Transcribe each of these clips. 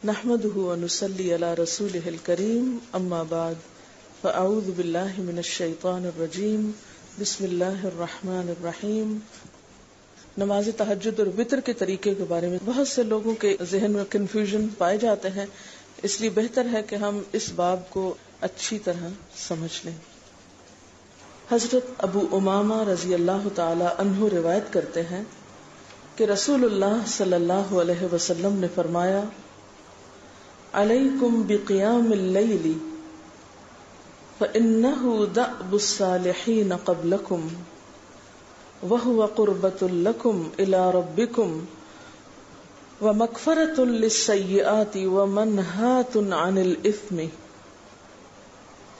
نحمده ونصلي على رسوله الكريم اما بعد فاعوذ بالله من الشیطان الرجیم بسم اللہ الرحمن الرحیم. نماز تہجد اور وتر کے طریقے کے بارے میں بہت سے لوگوں کے ذہن میں کنفیوژن پائے جاتے ہیں، اس لیے بہتر ہے کہ ہم اس باب کو اچھی طرح سمجھ لیں. حضرت ابو امامہ رضی اللہ تعالی عنہ روایت کرتے ہیں کہ رسول اللہ صلی اللہ علیہ وسلم نے فرمایا: علیکم بقیام اللیل فإنہ دأب الصالحین قبلکم وہو قربۃ لکم الی ربکم ومغفرۃ للسیئات ومنہاۃ عن الاثم.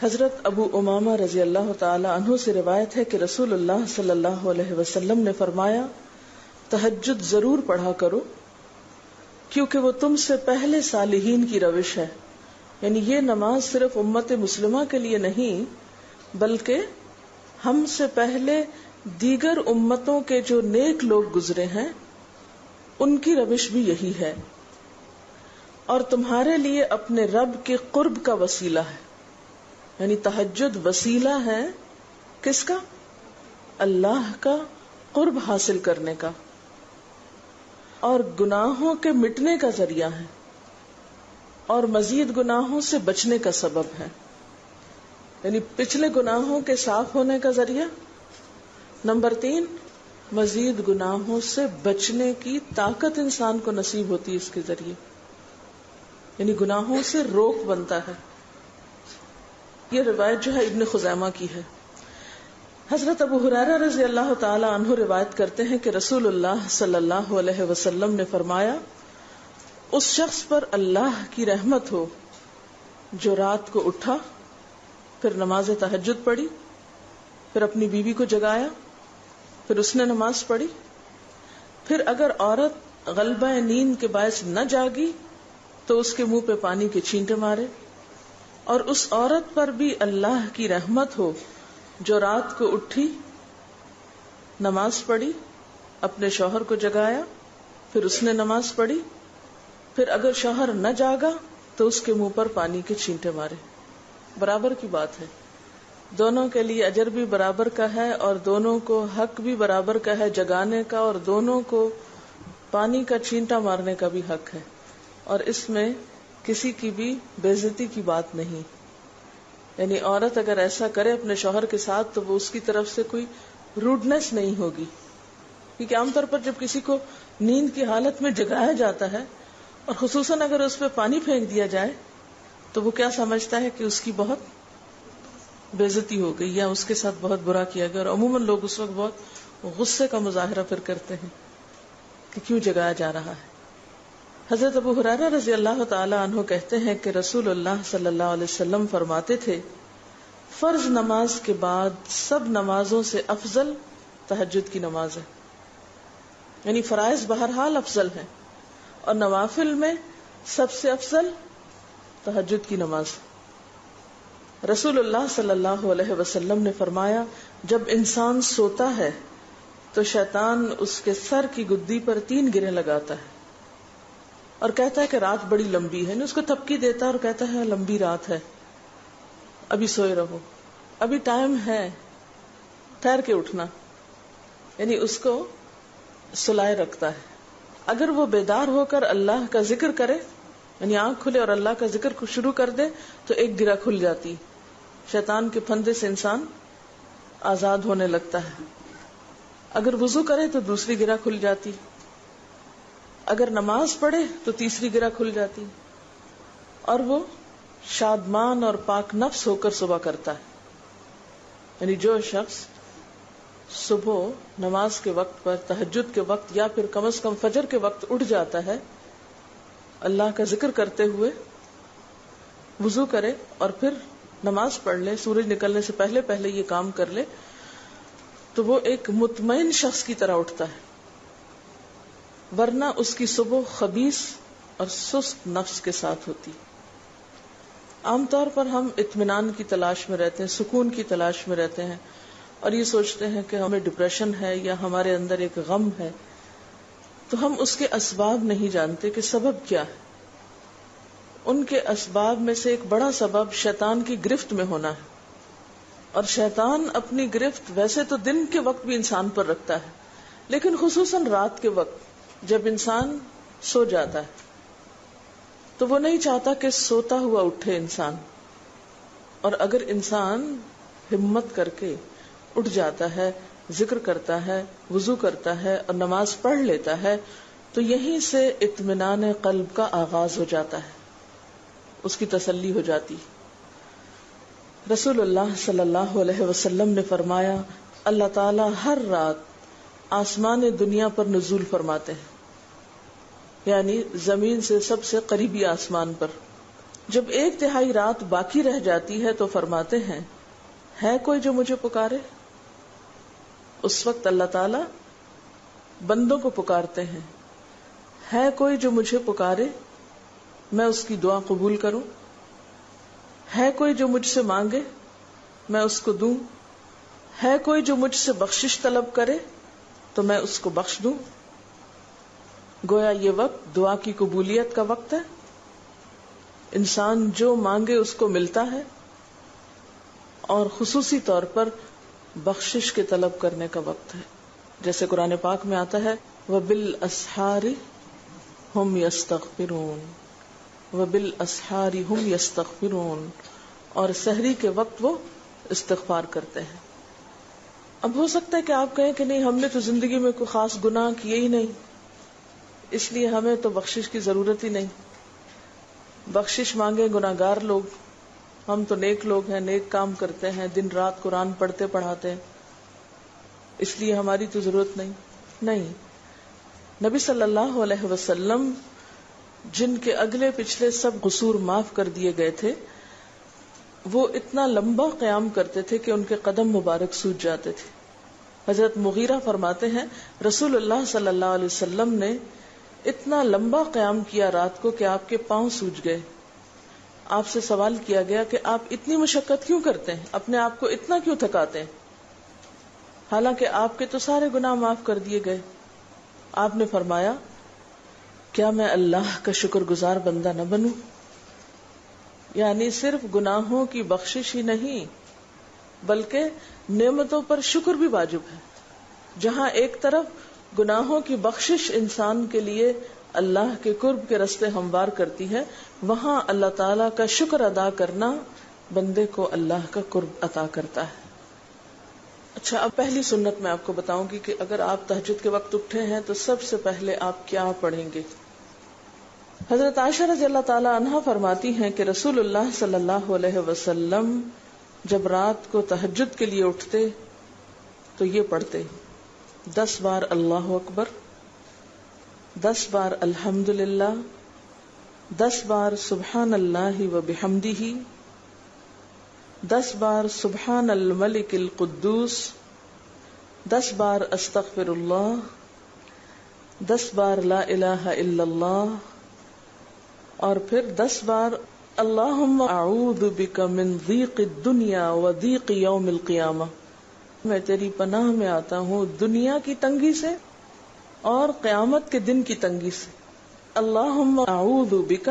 حضرت ابو امامہ رضی اللہ تعالی عنہ سے روایت ہے کہ رسول اللہ صلی اللہ علیہ وسلم نے فرمایا: تہجد ضرور پڑھا کرو کیونکہ وہ تم سے پہلے صالحین کی روش ہے. یعنی یہ نماز صرف امت مسلمہ کے لیے نہیں بلکہ ہم سے پہلے دیگر امتوں کے جو نیک لوگ گزرے ہیں ان کی روش بھی یہی ہے، اور تمہارے لیے اپنے رب کے قرب کا وسیلہ ہے. یعنی تہجد وسیلہ ہے کس کا؟ اللہ کا قرب حاصل کرنے کا، اور گناہوں کے مٹنے کا ذریعہ ہے، اور مزید گناہوں سے بچنے کا سبب ہے. یعنی پچھلے گناہوں کے صاف ہونے کا ذریعہ. نمبر 3، مزید گناہوں سے بچنے کی طاقت انسان کو نصیب ہوتی ہے اس کے ذریعے. یعنی گناہوں سے روک بنتا ہے. یہ روایت جو ہے ابن خزیمہ کی ہے. حضرت ابو ہریرہ رضی اللہ تعالی عنہ روایت کرتے ہیں کہ رسول اللہ صلی اللہ علیہ وسلم نے فرمایا: اس شخص پر اللہ کی رحمت ہو جو رات کو اٹھا، پھر نماز تہجد پڑھی، پھر اپنی بیوی کو جگایا، پھر اس نے نماز پڑھی، پھر اگر عورت غلبہ نیند کے باعث نہ جاگی تو اس کے منہ پہ پانی کے چھینٹے مارے، اور اس عورت پر بھی اللہ کی رحمت ہو جو رات کو اٹھی، نماز پڑھی، اپنے شوہر کو جگایا، پھر اس نے نماز پڑھی، پھر اگر شوہر نہ جاگا تو اس کے منہ پر پانی کے چھینٹے مارے. برابر کی بات ہے، دونوں کے لیے اجر بھی برابر کا ہے اور دونوں کو حق بھی برابر کا ہے جگانے کا، اور دونوں کو پانی کا چھینٹا مارنے کا بھی حق ہے، اور اس میں کسی کی بھی بے عزتی کی بات نہیں. یعنی عورت اگر ایسا کرے اپنے شوہر کے ساتھ تو وہ اس کی طرف سے کوئی روڈنس نہیں ہوگی، کیونکہ عام طور پر جب کسی کو نیند کی حالت میں جگایا جاتا ہے اور خصوصاً اگر اس پہ پانی پھینک دیا جائے تو وہ کیا سمجھتا ہے کہ اس کی بہت بے عزتی ہو گئی یا اس کے ساتھ بہت برا کیا گیا، اور عموماً لوگ اس وقت بہت غصے کا مظاہرہ پھر کرتے ہیں کہ کیوں جگایا جا رہا ہے. حضرت ابو ہریرہ رضی اللہ تعالی عنہ کہتے ہیں کہ رسول اللہ صلی اللہ علیہ وسلم فرماتے تھے: فرض نماز کے بعد سب نمازوں سے افضل تہجد کی نماز ہے. یعنی فرائض بہرحال افضل ہے اور نوافل میں سب سے افضل تہجد کی نماز. رسول اللہ صلی اللہ علیہ وسلم نے فرمایا: جب انسان سوتا ہے تو شیطان اس کے سر کی گدی پر 3 گریں لگاتا ہے اور کہتا ہے کہ رات بڑی لمبی ہے. اس کو تھپکی دیتا ہے اور کہتا ہے لمبی رات ہے، ابھی سوئے رہو، ابھی ٹائم ہے، ٹھہر کے اٹھنا. یعنی اس کو سلائے رکھتا ہے. اگر وہ بیدار ہو کر اللہ کا ذکر کرے، یعنی آنکھ کھلے اور اللہ کا ذکر شروع کر دے تو ایک گرہ کھل جاتی، شیطان کے پھندے سے انسان آزاد ہونے لگتا ہے. اگر وضو کرے تو دوسری گرہ کھل جاتی، اگر نماز پڑھے تو تیسری گرہ کھل جاتی، اور وہ شادمان اور پاک نفس ہو کر صبح کرتا ہے. یعنی جو شخص صبح نماز کے وقت پر، تہجد کے وقت یا پھر کم از کم فجر کے وقت اٹھ جاتا ہے، اللہ کا ذکر کرتے ہوئے وضو کرے اور پھر نماز پڑھ لے، سورج نکلنے سے پہلے پہلے یہ کام کر لے، تو وہ ایک مطمئن شخص کی طرح اٹھتا ہے. ورنہ اس کی صبح خبیث اور سست نفس کے ساتھ ہوتی. عام طور پر ہم اطمینان کی تلاش میں رہتے ہیں، سکون کی تلاش میں رہتے ہیں، اور یہ سوچتے ہیں کہ ہمیں ڈپریشن ہے یا ہمارے اندر ایک غم ہے، تو ہم اس کے اسباب نہیں جانتے کہ سبب کیا ہے. ان کے اسباب میں سے ایک بڑا سبب شیطان کی گرفت میں ہونا ہے. اور شیطان اپنی گرفت ویسے تو دن کے وقت بھی انسان پر رکھتا ہے، لیکن خصوصاً رات کے وقت جب انسان سو جاتا ہے تو وہ نہیں چاہتا کہ سوتا ہوا اٹھے انسان. اور اگر انسان ہمت کر کے اٹھ جاتا ہے، ذکر کرتا ہے، وضو کرتا ہے اور نماز پڑھ لیتا ہے تو یہیں سے اطمینان قلب کا آغاز ہو جاتا ہے، اس کی تسلی ہو جاتی. رسول اللہ صلی اللہ علیہ وسلم نے فرمایا اللہ تعالی ہر رات آسمان دنیا پر نزول فرماتے ہیں، یعنی زمین سے سب سے قریبی آسمان پر. جب 1/3 رات باقی رہ جاتی ہے تو فرماتے ہیں ہے کوئی جو مجھے پکارے. اس وقت اللہ تعالی بندوں کو پکارتے ہیں، ہے کوئی جو مجھے پکارے میں اس کی دعا قبول کروں، ہے کوئی جو مجھ سے مانگے میں اس کو دوں، ہے کوئی جو مجھ سے بخشش طلب کرے تو میں اس کو بخش دوں. گویا یہ وقت دعا کی قبولیت کا وقت ہے. انسان جو مانگے اس کو ملتا ہے، اور خصوصی طور پر بخشش کے طلب کرنے کا وقت ہے. جیسے قرآن پاک میں آتا ہے وَبِالْأَسْحَارِ هُمْ يَسْتَغْفِرُونَ وَبِالْأَسْحَارِ هُمْ يَسْتَغْفِرُونَ، اور سحری کے وقت وہ استغفار کرتے ہیں. اب ہو سکتا ہے کہ آپ کہیں کہ نہیں ہم نے تو زندگی میں کوئی خاص گناہ کیے ہی نہیں، اس لیے ہمیں تو بخشش کی ضرورت ہی نہیں. بخشش مانگے گناہگار لوگ، ہم تو نیک لوگ ہیں، نیک کام کرتے ہیں، دن رات قرآن پڑھتے پڑھاتے ہیں، اس لیے ہماری تو ضرورت نہیں. نہیں، نبی صلی اللہ علیہ وسلم جن کے اگلے پچھلے سب قصور معاف کر دیے گئے تھے، وہ اتنا لمبا قیام کرتے تھے کہ ان کے قدم مبارک سوج جاتے تھے. حضرت مغیرہ فرماتے ہیں رسول اللہ صلی اللہ علیہ وسلم نے اتنا لمبا قیام کیا رات کو کہ آپ کے پاؤں سوج گئے. آپ سے سوال کیا گیا کہ آپ اتنی مشقت کیوں کرتے ہیں، اپنے آپ کو اتنا کیوں تھکاتے ہیں، حالانکہ آپ کے تو سارے گناہ معاف کر دیے گئے. آپ نے فرمایا کیا میں اللہ کا شکر گزار بندہ نہ بنوں؟ یعنی صرف گناہوں کی بخشش ہی نہیں بلکہ نعمتوں پر شکر بھی واجب ہے. جہاں ایک طرف گناہوں کی بخشش انسان کے لیے اللہ کے قرب کے راستے ہموار کرتی ہے، وہاں اللہ تعالی کا شکر ادا کرنا بندے کو اللہ کا قرب عطا کرتا ہے. اچھا، اب پہلی سنت میں آپ کو بتاؤں گی کہ اگر آپ تہجد کے وقت اٹھے ہیں تو سب سے پہلے آپ کیا پڑھیں گے. حضرت عائشہ رضی اللہ تعالی عنہا فرماتی ہیں کہ رسول اللہ صلی اللہ علیہ وسلم جب رات کو تہجد کے لیے اٹھتے تو یہ پڑھتے 10 بار اللہ اکبر، 10 بار الحمدللہ، 10 بار سبحان اللہ و بحمدہ، 10 بار سبحان الملک القدوس، 10 بار استغفر اللہ، 10 بار لا الہ الا اللہ، اور پھر 10 بار اللہم اعوذ بک من ضیق الدنیا و ضیق یوم القیامہ، میں تیری پناہ میں آتا ہوں دنیا کی تنگی سے اور قیامت کے دن کی تنگی سے. اللہم اعوذ بک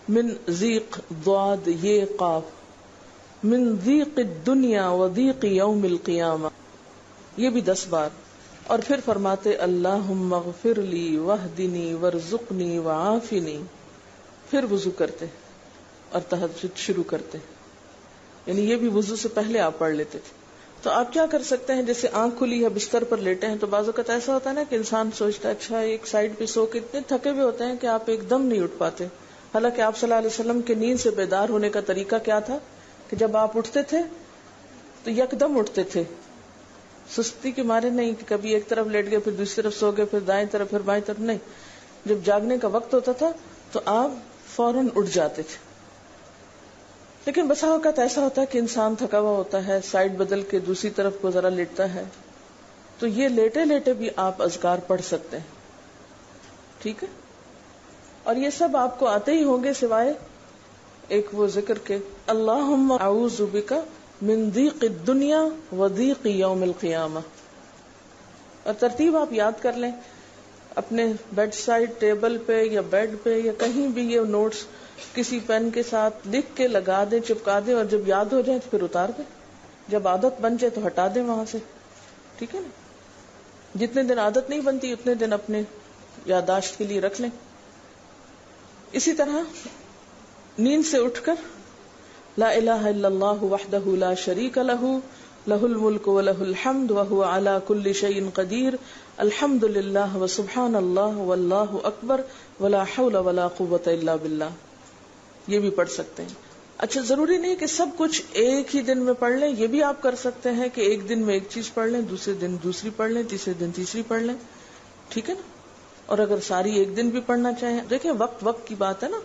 من ضیق ضاد یہ قاف من ضیق الدنیا و ضیق یوم القیامہ، یہ بھی 10 بار. اور پھر فرماتے اللہم اغفر لی واہدنی وارزقنی وعافنی، پھر وضو کرتے اور تہجد شروع کرتے. یعنی یہ بھی وضو سے پہلے آپ پڑھ لیتے تھے. تو آپ کیا کر سکتے ہیں، جیسے آنکھ کھلی ہے بستر پر لیٹے ہیں تو بعض اوقات ایسا ہوتا ہے نا کہ انسان سوچتا ہے اچھا ایک سائڈ پہ سو کے اتنے تھکے ہوئے ہوتے ہیں کہ آپ ایک دم نہیں اٹھ پاتے. حالانکہ آپ صلی اللہ علیہ وسلم کے نیند سے بیدار ہونے کا طریقہ کیا تھا کہ جب آپ اٹھتے تھے تو یکدم اٹھتے تھے، سستی کے مارے نہیں کہ کبھی ایک طرف لیٹ گئے پھر دوسری طرف سو گئے پھر دائیں طرف پھر بائیں طرف، نہیں. جب جاگنے کا وقت ہوتا تھا تو آپ فوراً اٹھ جاتے تھے. لیکن بسا اوقات ایسا ہوتا ہے کہ انسان تھکا ہوا ہوتا ہے، سائڈ بدل کے دوسری طرف کو ذرا لیٹتا ہے، تو یہ لیٹے لیٹے بھی آپ اذکار پڑھ سکتے ہیں. ٹھیک ہے، اور یہ سب آپ کو آتے ہی ہوں گے سوائے ایک وہ ذکر کے اللہم اعوذ بک من ضیق الدنیا و ضیق یوم القیامہ. اور ترتیب آپ یاد کر لیں، اپنے بیڈ سائڈ ٹیبل پہ یا بیڈ پہ یا کہیں بھی یہ نوٹس کسی پین کے ساتھ لکھ کے لگا دیں, چپکا دیں, اور جب یاد ہو جائے تو پھر اتار دیں, جب عادت بن جائے تو ہٹا دیں وہاں سے. ٹھیک ہے نا؟ جتنے دن عادت نہیں بنتی اتنے دن اپنے یادداشت کے لیے رکھ لیں. اسی طرح نیند سے اٹھ کر لا الہ الا اللہ وحدہ لا شریک لہ لہ الملک ولہ الحمد وہو علی کل شیء قدیر الحمد للہ وسبحان اللہ واللہ اکبر ولا حول ولا قوۃ الا باللہ. یہ بھی پڑھ سکتے ہیں. اچھا, ضروری نہیں کہ سب کچھ ایک ہی دن میں پڑھ لیں, یہ بھی آپ کر سکتے ہیں کہ ایک دن میں ایک چیز پڑھ لیں, دوسرے دن دوسری پڑھ لیں, تیسرے دن تیسری پڑھ لیں. ٹھیک ہے نا؟ اور اگر ساری ایک دن بھی پڑھنا چاہیں, دیکھیں وقت کی بات ہے نا.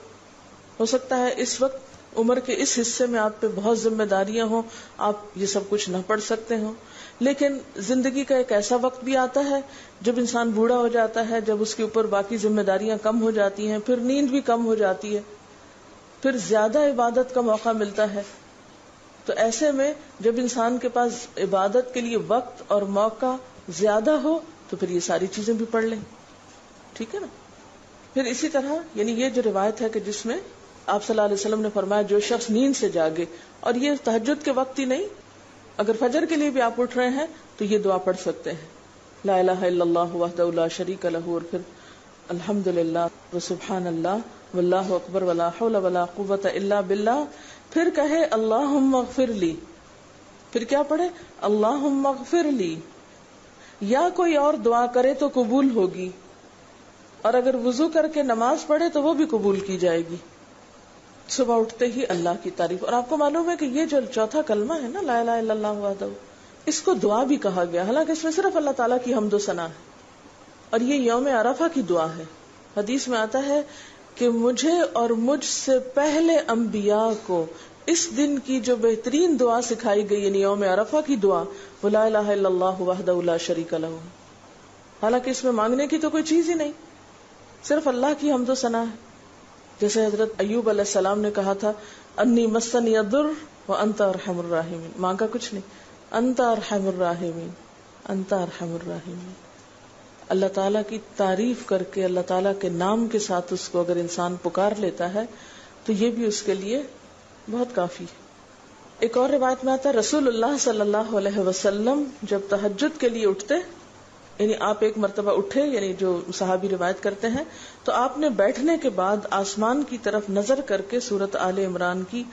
ہو سکتا ہے اس وقت عمر کے اس حصے میں آپ پہ بہت ذمہ داریاں ہوں, آپ یہ سب کچھ نہ پڑھ سکتے ہوں, لیکن زندگی کا ایک ایسا وقت بھی آتا ہے جب انسان بوڑھا ہو جاتا ہے, جب اس کے اوپر باقی ذمہ داریاں کم ہو جاتی ہیں, پھر نیند بھی کم ہو جاتی ہے, پھر زیادہ عبادت کا موقع ملتا ہے. تو ایسے میں جب انسان کے پاس عبادت کے لیے وقت اور موقع زیادہ ہو تو پھر یہ ساری چیزیں بھی پڑھ لیں. ٹھیک ہے نا؟ پھر اسی طرح یعنی یہ جو روایت ہے کہ جس میں آپ صلی اللہ علیہ وسلم نے فرمایا جو شخص نیند سے جاگے, اور یہ تہجد کے وقت ہی نہیں, اگر فجر کے لیے بھی آپ اٹھ رہے ہیں تو یہ دعا پڑھ سکتے ہیں, لا الہ الا اللہ وحدہ لا شریک لہ, اور پھر الحمد للہ وسبحان اللہ واللہ اکبر ولا حول ولا قوۃ الا باللہ. پھر کہے اللہم اغفر لی, پھر کیا پڑھے اللہم اغفر لی, یا کوئی اور دعا کرے تو قبول ہوگی, اور اگر وضو کر کے نماز پڑھے تو وہ بھی قبول کی جائے گی. صبح اٹھتے ہی اللہ کی تعریف. اور آپ کو معلوم ہے کہ یہ جو چوتھا کلمہ ہے نا, لا الہ الا اللہ وحدہ, اس کو دعا بھی کہا گیا, حالانکہ اس میں صرف اللہ تعالیٰ کی حمد و ثنا ہے, اور یہ یوم عرفہ کی دعا ہے. حدیث میں آتا ہے کہ مجھے اور مجھ سے پہلے انبیاء کو اس دن کی جو بہترین دعا سکھائی گئی, یعنی یوم عرفہ کی دعا, وہ لا الہ الا اللہ وحدہ لا شریک لہ. حالانکہ اس میں مانگنے کی تو کوئی چیز ہی نہیں, صرف اللہ کی حمد و ثنا ہے. جیسے حضرت ایوب علیہ السلام نے کہا تھا انی مسنی الضر وانت ارحم الراحمین, مانگا کچھ نہیں, انت ارحم الراحمین, انت ارحم الراحمین. اللہ تعالیٰ کی تعریف کر کے اللہ تعالیٰ کے نام کے ساتھ اس کو اگر انسان پکار لیتا ہے تو یہ بھی اس کے لیے بہت کافی ہے. ایک اور روایت میں آتا ہے رسول اللہ صلی اللہ علیہ وسلم جب تہجد کے لیے اٹھتے, یعنی آپ ایک مرتبہ اٹھے, یعنی جو صحابی روایت کرتے ہیں, تو آپ نے بیٹھنے کے بعد آسمان کی طرف نظر کر کے سورۃ آل عمران کی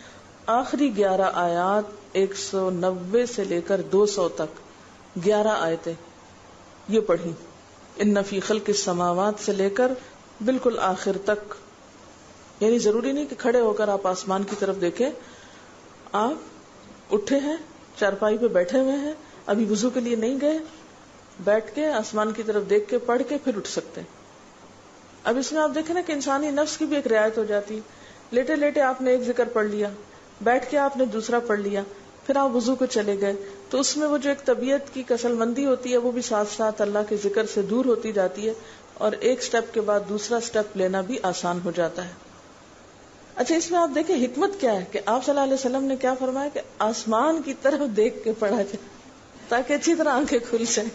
آخری 11 آیات 190 سے لے کر 200 تک 11 آیتیں یہ پڑھی, ان فی خلق السماوات سے لے کر بالکل آخر تک. یعنی ضروری نہیں کہ کھڑے ہو کر آپ آسمان کی طرف دیکھیں, آپ اٹھے ہیں, چارپائی پہ بیٹھے ہوئے ہیں, ابھی وضو کے لیے نہیں گئے, بیٹھ کے آسمان کی طرف دیکھ کے پڑھ کے پھر اٹھ سکتے ہیں. اب اس میں آپ دیکھیں نا کہ انسانی نفس کی بھی ایک رعایت ہو جاتی. لیٹے لیٹے آپ نے ایک ذکر پڑھ لیا, بیٹھ کے آپ نے دوسرا پڑھ لیا, پھر آپ وضو کو چلے گئے, تو اس میں وہ جو ایک طبیعت کی کسل مندی ہوتی ہے وہ بھی ساتھ ساتھ اللہ کے ذکر سے دور ہوتی جاتی ہے, اور ایک سٹیپ کے بعد دوسرا سٹیپ لینا بھی آسان ہو جاتا ہے. اچھا, اس میں آپ دیکھیں حکمت کیا ہے کہ آپ صلی اللہ علیہ وسلم نے کیا فرمایا کہ آسمان کی طرف دیکھ کے پڑھا جائے تاکہ اچھی طرح آنکھیں کھل جائیں.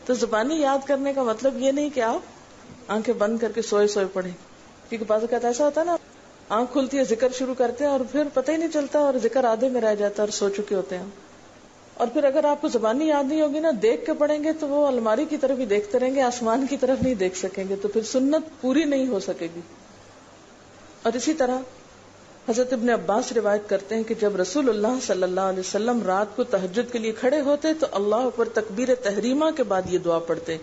تو زبانی یاد کرنے کا مطلب یہ نہیں کہ آپ آنکھیں بند کر کے سوئے سوئے پڑھیں, کیونکہ بعض اوقات ایسا ہوتا ہے نا, آنکھ کھلتی ہے, ذکر شروع کرتے ہیں اور پھر پتہ ہی نہیں چلتا اور ذکر آدھے میں رہ جاتا ہے اور سو چکے ہوتے ہیں. اور پھر اگر آپ کو زبانی یاد نہیں ہوگی نا, دیکھ کے پڑھیں گے تو وہ الماری کی طرف ہی دیکھتے رہیں گے, آسمان کی طرف نہیں دیکھ سکیں گے, تو پھر سنت پوری نہیں ہو سکے گی. اور اسی طرح حضرت ابن عباس روایت کرتے ہیں کہ جب رسول اللہ صلی اللہ علیہ وسلم رات کو تہجد کے لیے کھڑے ہوتے تو اللہ پر تکبیر تحریمہ کے بعد یہ دعا پڑھتے,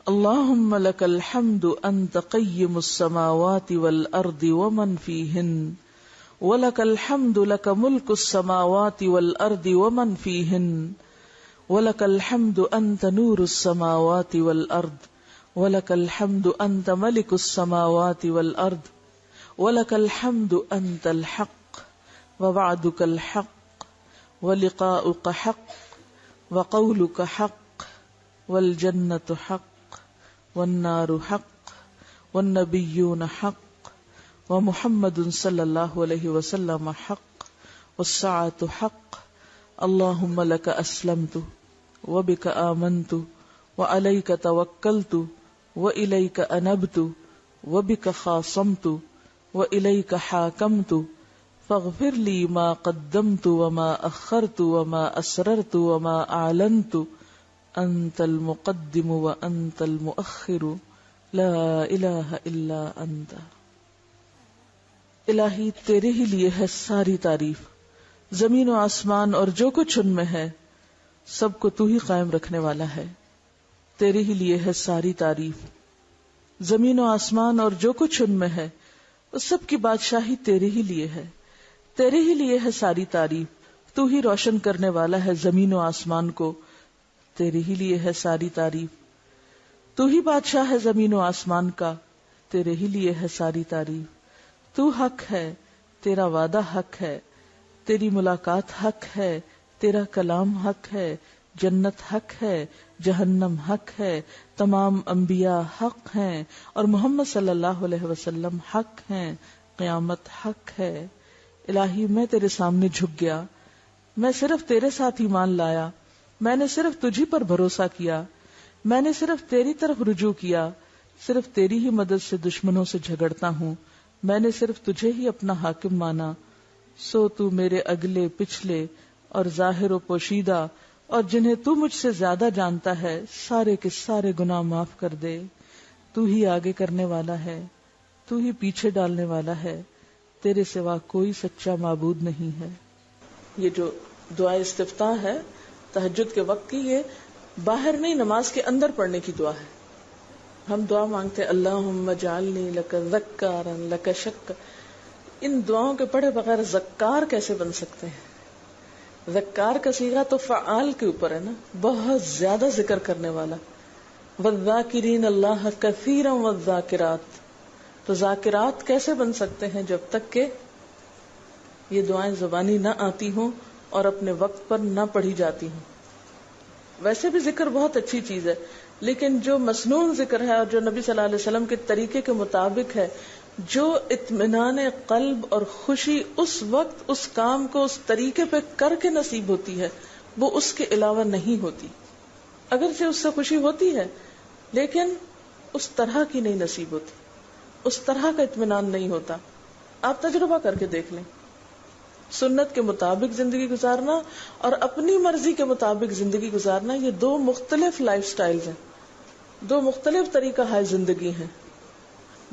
اللہم لک الحمد انت قیم السماوات والارض ومن فیہن ولک الحمد لک ملک السماوات والارض ومن فیہن ولک الحمد انت نور السماوات والارض ولک الحمد انت ملک السماوات والارض وَلَكَ الْحَمْدُ أَنْتَ الْحَقُّ وَوَعْدُكَ الْحَقُّ وَلِقَاؤُكَ حَقٌّ وَقَوْلُكَ حَقٌّ وَالْجَنَّةُ حَقٌّ وَالنَّارُ حَقٌّ وَالنَّبِيُّونَ حَقٌّ وَمُحَمَّدٌ صلی اللہ علیہ وسلم حق والساعة حق اللہم لک اسلمت وبک آمنت وعلیک توکلت وإلیک انبت وبک خاصمت وإلیک حاکمت فاغفر لی ما قدمت وما اخرت وما اسررت وما اعلنت انت المقدم وانت المؤخر لا الہ الا انت. الہی تیرے ہی لیے ہے ساری تعریف، زمین و آسمان اور جو کچھ ان میں ہے سب کو تو ہی قائم رکھنے والا ہے. تیرے ہی لیے ہے ساری تعریف، زمین و آسمان اور جو کچھ ان میں ہے اس سب کی بادشاہی تیرے ہی لیے ہے. تیرے ہی لیے ہے ساری تعریف، تو ہی روشن کرنے والا ہے زمین و آسمان کو. تیرے ہی لیے ہے ساری تعریف، تو ہی بادشاہ ہے زمین و آسمان کا. تیرے ہی لیے ہے ساری تعریف. تو حق ہے، تیرا وعدہ حق ہے، تیری ملاقات حق ہے، تیرا کلام حق ہے، جنت حق ہے، جہنم حق ہے، تمام انبیاء حق ہیں اور محمد صلی اللہ علیہ وسلم حق ہیں، قیامت حق ہے. الہی میں تیرے سامنے جھک گیا، میں صرف تیرے ساتھ ایمان لایا، میں نے صرف تجھی پر بھروسہ کیا، میں نے صرف تیری طرف رجوع کیا، صرف تیری ہی مدد سے دشمنوں سے جھگڑتا ہوں، میں نے صرف تجھے ہی اپنا حاکم مانا. سو تو میرے اگلے پچھلے اور ظاہر و پوشیدہ اور جنہیں تو مجھ سے زیادہ جانتا ہے سارے کے سارے گناہ معاف کر دے. تو ہی آگے کرنے والا ہے، تو ہی پیچھے ڈالنے والا ہے، تیرے سوا کوئی سچا معبود نہیں ہے. یہ جو دعا استفتاح ہے تہجد کے وقت کی، یہ باہر نہیں نماز کے اندر پڑھنے کی دعا ہے. ہم دعا مانگتے ہیں اللہم اجعلنی لک ذکارا لک شک. ان دعاؤں کے پڑھے بغیر ذکار کیسے بن سکتے ہیں؟ ذکار کا صیغہ تو فعال کے اوپر ہے نا، بہت زیادہ ذکر کرنے والا. والذاکرین اللہ کثیرا والذاکرات. تو ذاکرات کیسے بن سکتے ہیں جب تک کہ یہ دعائیں زبانی نہ آتی ہوں اور اپنے وقت پر نہ پڑھی جاتی ہوں. ویسے بھی ذکر بہت اچھی چیز ہے، لیکن جو مسنون ذکر ہے اور جو نبی صلی اللہ علیہ وسلم کے طریقے کے مطابق ہے، جو اطمینان قلب اور خوشی اس وقت اس کام کو اس طریقے پہ کر کے نصیب ہوتی ہے، وہ اس کے علاوہ نہیں ہوتی. اگرچہ اس سے خوشی ہوتی ہے لیکن اس طرح کی نہیں نصیب ہوتی، اس طرح کا اطمینان نہیں ہوتا. آپ تجربہ کر کے دیکھ لیں، سنت کے مطابق زندگی گزارنا اور اپنی مرضی کے مطابق زندگی گزارنا، یہ دو مختلف لائف سٹائلز ہیں، دو مختلف طریقہ ہے زندگی ہیں.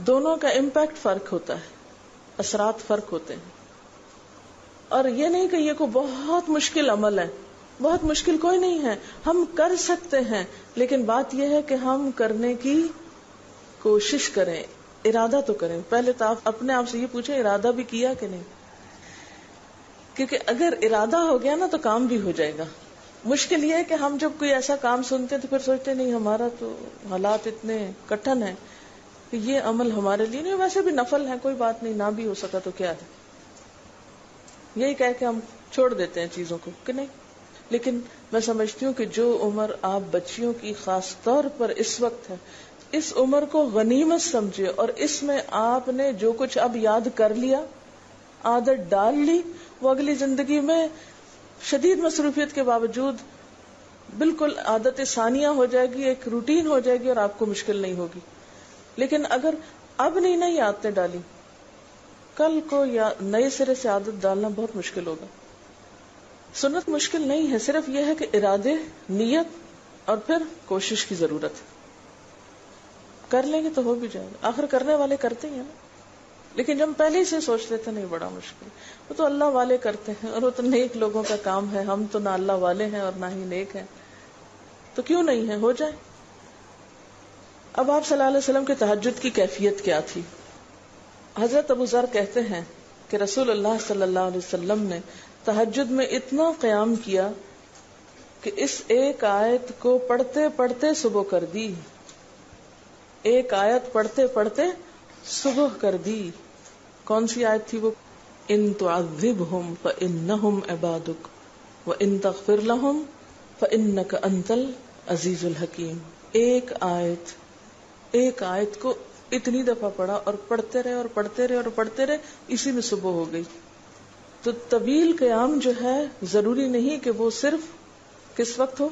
دونوں کا امپیکٹ فرق ہوتا ہے، اثرات فرق ہوتے ہیں. اور یہ نہیں کہ یہ کوئی بہت مشکل عمل ہے، بہت مشکل کوئی نہیں ہے، ہم کر سکتے ہیں. لیکن بات یہ ہے کہ ہم کرنے کی کوشش کریں، ارادہ تو کریں. پہلے تو آپ اپنے آپ سے یہ پوچھیں ارادہ بھی کیا کہ نہیں، کیونکہ اگر ارادہ ہو گیا نا تو کام بھی ہو جائے گا. مشکل یہ ہے کہ ہم جب کوئی ایسا کام سنتے تو پھر سوچتے نہیں ہمارا تو حالات اتنے کٹھن ہیں کہ یہ عمل ہمارے لیے نہیں، ویسے بھی نفل ہے، کوئی بات نہیں، نہ بھی ہو سکا تو کیا ہے، یہی کہہ کے ہم چھوڑ دیتے ہیں چیزوں کو کہ نہیں. لیکن میں سمجھتی ہوں کہ جو عمر آپ بچیوں کی خاص طور پر اس وقت ہے، اس عمر کو غنیمت سمجھے اور اس میں آپ نے جو کچھ اب یاد کر لیا، عادت ڈال لی، وہ اگلی زندگی میں شدید مصروفیت کے باوجود بالکل عادت ثانیہ ہو جائے گی، ایک روٹین ہو جائے گی اور آپ کو مشکل نہیں ہوگی. لیکن اگر اب نہیں عادتیں ڈالی، کل کو یا نئے سرے سے عادت ڈالنا بہت مشکل ہوگا. سنت مشکل نہیں ہے، صرف یہ ہے کہ ارادے، نیت اور پھر کوشش کی ضرورت ہے. کر لیں گے تو ہو بھی جائے گا، آخر کرنے والے کرتے ہی ہیں نا. لیکن جب ہم پہلے ہی سے سوچ لیتے نہیں بڑا مشکل، وہ تو اللہ والے کرتے ہیں اور وہ تو نیک لوگوں کا کام ہے، ہم تو نہ اللہ والے ہیں اور نہ ہی نیک ہیں، تو کیوں نہیں ہے، ہو جائے. اب آپ صلی اللہ علیہ وسلم کے تہجد کی کیفیت کیا تھی؟ حضرت ابو ذر کہتے ہیں کہ رسول اللہ صلی اللہ علیہ وسلم نے تہجد میں اتنا قیام کیا کہ اس ایک آیت کو پڑھتے پڑھتے صبح کر دی، ایک آیت پڑھتے پڑھتے صبح کر دی. کون سی آیت تھی وہ؟ ان تعذبہم فانہم عبادک وان تغفر لہم فانک انت العزیز الحکیم. ایک آیت کو اتنی دفعہ پڑھا اور پڑھتے رہے اور پڑھتے رہے اور پڑھتے رہے، اسی میں صبح ہو گئی. تو طویل قیام جو ہے ضروری نہیں کہ وہ صرف کس وقت ہو،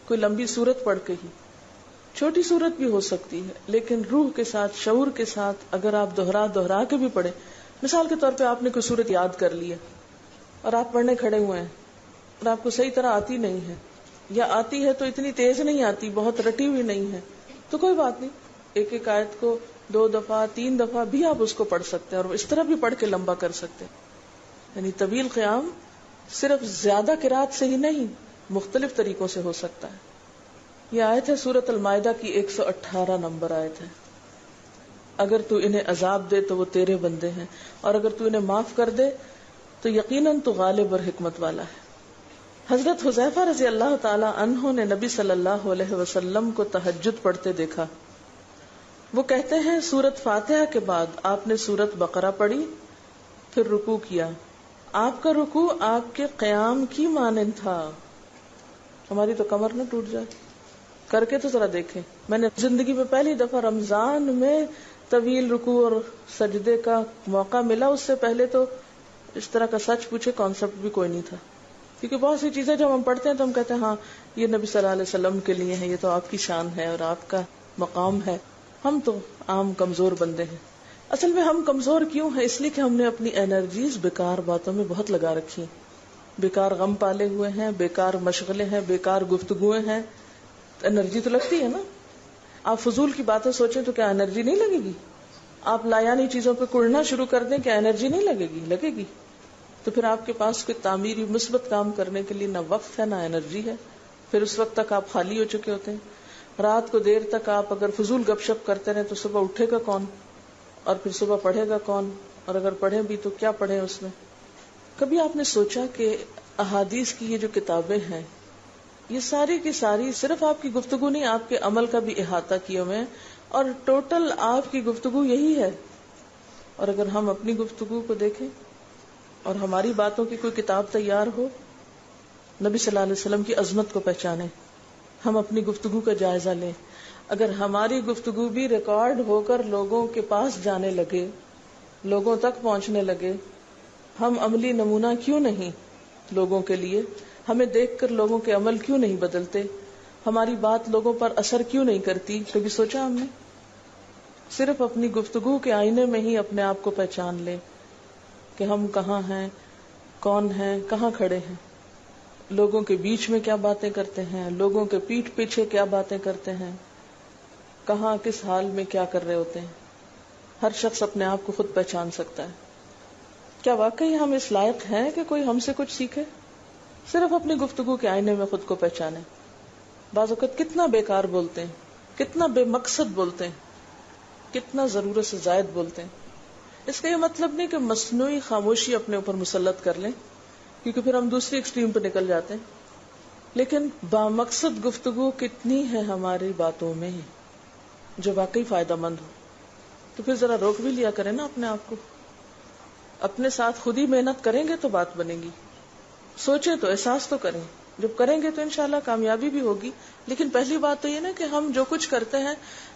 کوئی لمبی سورت پڑھ کے ہی. چھوٹی صورت بھی ہو سکتی ہے، لیکن روح کے ساتھ، شعور کے ساتھ اگر آپ دوہرا کے بھی پڑھیں. مثال کے طور پہ آپ نے کوئی صورت یاد کر لی ہے اور آپ پڑھنے کھڑے ہوئے ہیں اور آپ کو صحیح طرح آتی نہیں ہے، یا آتی ہے تو اتنی تیز نہیں آتی، بہت رٹی ہوئی نہیں ہے، تو کوئی بات نہیں، ایک ایک آیت کو 2 دفعہ 3 دفعہ بھی آپ اس کو پڑھ سکتے ہیں، اور اس طرح بھی پڑھ کے لمبا کر سکتے ہیں. یعنی طویل قیام صرف زیادہ قرات سے ہی نہیں، مختلف طریقوں سے ہو سکتا ہے. یہ آیت ہے سورۃ المائدہ کی 118 نمبر آیت ہے. اگر تو انہیں عذاب دے تو وہ تیرے بندے ہیں، اور اگر تو انہیں معاف کر دے تو یقیناً تو غالب اور حکمت والا ہے. حضرت حذیفہ رضی اللہ تعالی عنہ نے نبی صلی اللہ علیہ وسلم کو تہجد پڑھتے دیکھا. وہ کہتے ہیں سورۃ فاتحہ کے بعد آپ نے سورۃ بقرہ پڑھی، پھر رکوع کیا. آپ کا رکوع آپ کے قیام کی مانند تھا. ہماری تو کمر نہ ٹوٹ جائے. کر کے تو ذرا دیکھیں. میں نے زندگی میں پہلی دفعہ رمضان میں طویل رکوع اور سجدے کا موقع ملا. اس سے پہلے تو اس طرح کا سچ پوچھے کانسیپٹ بھی کوئی نہیں تھا، کیونکہ بہت سی چیزیں جب ہم پڑھتے ہیں تو ہم کہتے ہیں ہاں یہ نبی صلی اللہ علیہ وسلم کے لیے ہے، یہ تو آپ کی شان ہے اور آپ کا مقام ہے. ہم تو عام کمزور بندے ہیں. اصل میں ہم کمزور کیوں ہیں؟ اس لیے کہ ہم نے اپنی انرجیز بیکار باتوں میں بہت لگا رکھی، بیکار غم پالے ہوئے ہیں، بیکار مشغلے ہیں، بیکار گفتگویں ہیں. انرجی تو لگتی ہے نا. آپ فضول کی باتیں سوچیں تو کیا انرجی نہیں لگے گی؟ آپ لایانی چیزوں پہ کڑنا شروع کر دیں، کیا انرجی نہیں لگے گی؟ لگے گی. تو پھر آپ کے پاس کوئی تعمیری مثبت کام کرنے کے لیے نہ وقت ہے نہ انرجی ہے. پھر اس وقت تک آپ خالی ہو چکے ہوتے ہیں. رات کو دیر تک آپ اگر فضول گپ شپ کرتے رہیں تو صبح اٹھے گا کون، اور پھر صبح پڑھے گا کون، اور اگر پڑھیں بھی تو کیا پڑھیں اس میں. کبھی آپ نے سوچا کہ احادیث کی یہ جو کتابیں ہیں یہ ساری کی ساری صرف آپ کی گفتگو نہیں، آپ کے عمل کا بھی احاطہ کیے ہوئے ہیں، اور ٹوٹل آپ کی گفتگو یہی ہے. اور اگر ہم اپنی گفتگو کو دیکھیں اور ہماری باتوں کی کوئی کتاب تیار ہو، نبی صلی اللہ علیہ وسلم کی عظمت کو پہچانیں، ہم اپنی گفتگو کا جائزہ لیں. اگر ہماری گفتگو بھی ریکارڈ ہو کر لوگوں کے پاس جانے لگے، لوگوں تک پہنچنے لگے، ہم عملی نمونہ کیوں نہیں لوگوں کے لیے؟ ہمیں دیکھ کر لوگوں کے عمل کیوں نہیں بدلتے؟ ہماری بات لوگوں پر اثر کیوں نہیں کرتی؟ کبھی سوچا ہم نے؟ صرف اپنی گفتگو کے آئینے میں ہی اپنے آپ کو پہچان لیں کہ ہم کہاں ہیں، کون ہیں، کہاں کھڑے ہیں. لوگوں کے بیچ میں کیا باتیں کرتے ہیں، لوگوں کے پیٹھ پیچھے کیا باتیں کرتے ہیں، کہاں کس حال میں کیا کر رہے ہوتے ہیں. ہر شخص اپنے آپ کو خود پہچان سکتا ہے. کیا واقعی ہم اس لائق ہیں کہ کوئی ہم سے کچھ سیکھے؟ صرف اپنی گفتگو کے آئینے میں خود کو پہچانے. بعض اوقات کتنا بیکار بولتے ہیں، کتنا بے مقصد بولتے ہیں، کتنا ضرورت سے زائد بولتے ہیں. اس کا یہ مطلب نہیں کہ مصنوعی خاموشی اپنے اوپر مسلط کر لیں، کیونکہ پھر ہم دوسری ایکسٹریم پہ نکل جاتے ہیں. لیکن بامقصد گفتگو کتنی ہے ہماری باتوں میں جو واقعی فائدہ مند ہو. تو پھر ذرا روک بھی لیا کریں نا اپنے آپ کو. اپنے ساتھ خود ہی محنت کریں گے تو بات بنے گی. سوچیں تو، احساس تو کریں. جب کریں گے تو انشاءاللہ کامیابی بھی ہوگی. لیکن پہلی بات تو یہ نا کہ ہم جو کچھ کرتے ہیں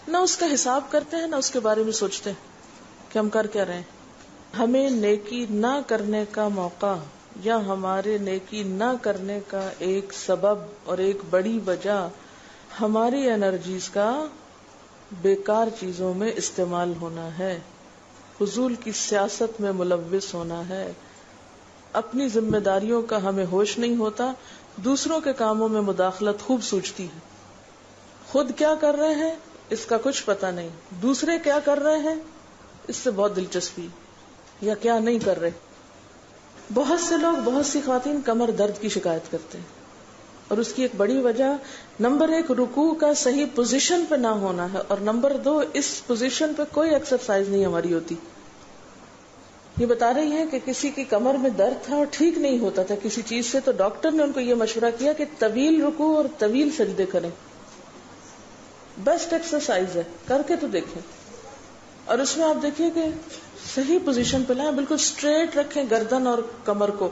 نہ اس کا حساب کرتے ہیں، نہ اس کے بارے میں سوچتے ہیں کہ ہم کر کیا رہے ہیں. ہمیں نیکی نہ کرنے کا موقع یا ہمارے نیکی نہ کرنے کا ایک سبب اور ایک بڑی وجہ ہماری انرجیز کا بیکار چیزوں میں استعمال ہونا ہے، فضول کی سیاست میں ملوث ہونا ہے. اپنی ذمہ داریوں کا ہمیں ہوش نہیں ہوتا، دوسروں کے کاموں میں مداخلت خوب سوچتی ہے. خود کیا کر رہے ہیں اس کا کچھ پتہ نہیں، دوسرے کیا کر رہے ہیں اس سے بہت دلچسپی، یا کیا نہیں کر رہے. بہت سے لوگ، بہت سی خواتین کمر درد کی شکایت کرتے ہیں، اور اس کی ایک بڑی وجہ نمبر 1 رکوع کا صحیح پوزیشن پہ نہ ہونا ہے، اور نمبر 2 اس پوزیشن پہ کوئی ایکسرسائز نہیں ہماری ہوتی. یہ بتا رہی ہے کہ کسی کی کمر میں درد تھا اور ٹھیک نہیں ہوتا تھا کسی چیز سے، تو ڈاکٹر نے ان کو یہ مشورہ کیا کہ طویل رکوع اور طویل سجدے کریں. بیسٹ ایکسرسائز ہے، کر کے تو دیکھیں. اور اس میں آپ دیکھیے کہ صحیح پوزیشن پہ لائیں، بالکل سٹریٹ رکھیں گردن اور کمر کو.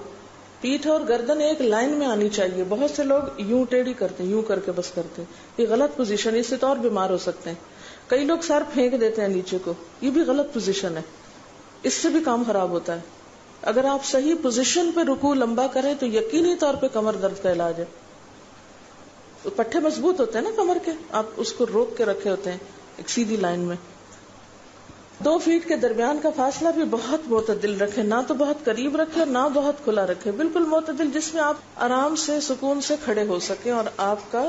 پیٹھ اور گردن ایک لائن میں آنی چاہیے. بہت سے لوگ یوں ٹیڑھی کرتے ہیں، یوں کر کے بس کرتے ہیں. یہ غلط پوزیشن ہے، اس سے تو اور بیمار ہو سکتے ہیں. کئی لوگ سر پھینک دیتے ہیں نیچے کو، یہ بھی غلط پوزیشن ہے، اس سے بھی کام خراب ہوتا ہے. اگر آپ صحیح پوزیشن پہ رکوع لمبا کریں تو یقینی طور پہ کمر درد کا علاج ہے. پٹھے مضبوط ہوتے ہیں نا کمر کے، آپ اس کو روک کے رکھے ہوتے ہیں ایک سیدھی لائن میں. 2 فیٹ کے درمیان کا فاصلہ بھی بہت معتدل رکھے، نہ تو بہت قریب رکھے اور نہ بہت کھلا رکھے، بالکل معتدل، جس میں آپ آرام سے سکون سے کھڑے ہو سکیں اور آپ کا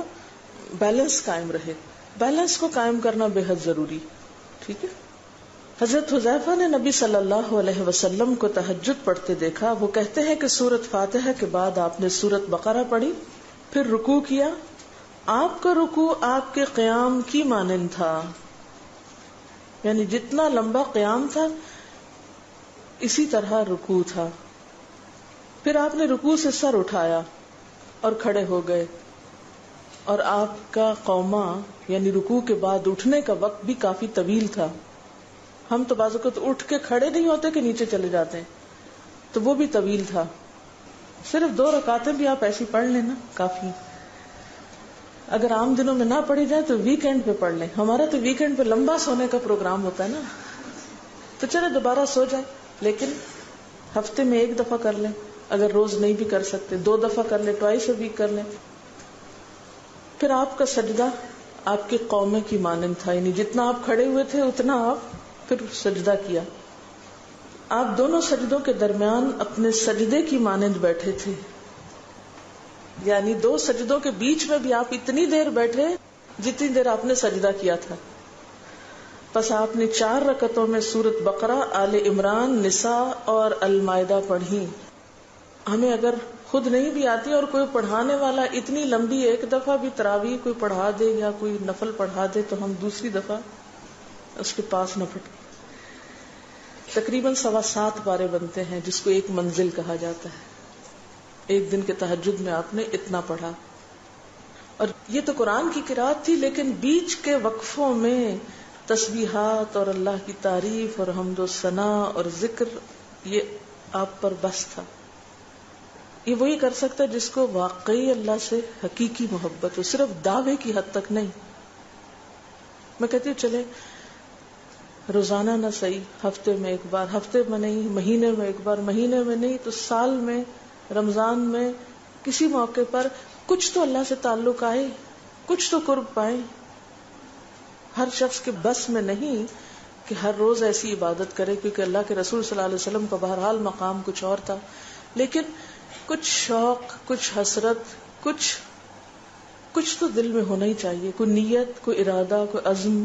بیلنس قائم رہے. بیلنس کو قائم کرنا بے حد ضروری. ٹھیک ہے. حضرت حذیفہ نے نبی صلی اللہ علیہ وسلم کو تہجد پڑھتے دیکھا. وہ کہتے ہیں کہ سورۃ فاتحہ کے بعد آپ نے سورۃ بقرہ پڑھی، پھر رکوع کیا. آپ کا رکوع آپ کے قیام کی مانند تھا، یعنی جتنا لمبا قیام تھا اسی طرح رکوع تھا. پھر آپ نے رکوع سے سر اٹھایا اور کھڑے ہو گئے، اور آپ کا قوما یعنی رکوع کے بعد اٹھنے کا وقت بھی کافی طویل تھا. ہم تو بعض اوقات اٹھ کے کھڑے نہیں ہوتے کہ نیچے چلے جاتے ہیں، تو وہ بھی طویل تھا. صرف 2 رکعتیں بھی آپ ایسی پڑھ لیں نا کافی. اگر عام دنوں میں نہ پڑھی جائے تو ویکینڈ پہ پڑھ لیں. ہمارا تو ویکینڈ پہ لمبا سونے کا پروگرام ہوتا ہے نا، تو چلے دوبارہ سو جائیں، لیکن ہفتے میں 1 دفعہ کر لیں. اگر روز نہیں بھی کر سکتے 2 دفعہ کر لیں، ٹوائس اے ویک کر لیں. پھر آپ کا سجدہ آپ کے قومے کی مانند تھا، یعنی جتنا آپ کھڑے ہوئے تھے اتنا آپ پھر سجدہ کیا. آپ دونوں سجدوں کے درمیان اپنے سجدے کی مانند بیٹھے تھے، یعنی 2 سجدوں کے بیچ میں بھی آپ اتنی دیر بیٹھے جتنی دیر آپ نے سجدہ کیا تھا. پس آپ نے 4 رکعتوں میں سورۃ بقرہ، آل عمران، نساء اور المائدہ پڑھی. ہمیں اگر خود نہیں بھی آتی اور کوئی پڑھانے والا اتنی لمبی 1 دفعہ بھی تراویح کوئی پڑھا دے یا کوئی نفل پڑھا دے تو ہم دوسری دفعہ اس کے پاس نہ پڑھیں. تقریباً 7.25 پارے بنتے ہیں، جس کو 1 منزل کہا جاتا ہے. ایک دن کے تہجد میں آپ نے اتنا پڑھا. اور یہ تو قرآن کی قرات تھی، لیکن بیچ کے وقفوں میں تسبیحات اور اللہ کی تعریف اور حمد و ثنا اور ذکر، یہ آپ پر بس تھا. یہ وہی کر سکتا ہے جس کو واقعی اللہ سے حقیقی محبت ہو، صرف دعوے کی حد تک نہیں. میں کہتی ہوں چلے روزانہ نہ صحیح، ہفتے میں 1 بار، ہفتے میں نہیں، مہینے میں 1 بار، مہینے میں نہیں تو سال میں، رمضان میں، کسی موقع پر کچھ تو اللہ سے تعلق آئے، کچھ تو قرب پائے. ہر شخص کے بس میں نہیں کہ ہر روز ایسی عبادت کرے، کیونکہ اللہ کے رسول صلی اللہ علیہ وسلم کا بہرحال مقام کچھ اور تھا. لیکن کچھ شوق، کچھ حسرت، کچھ تو دل میں ہونا ہی چاہیے، کوئی نیت، کوئی ارادہ، کوئی عزم،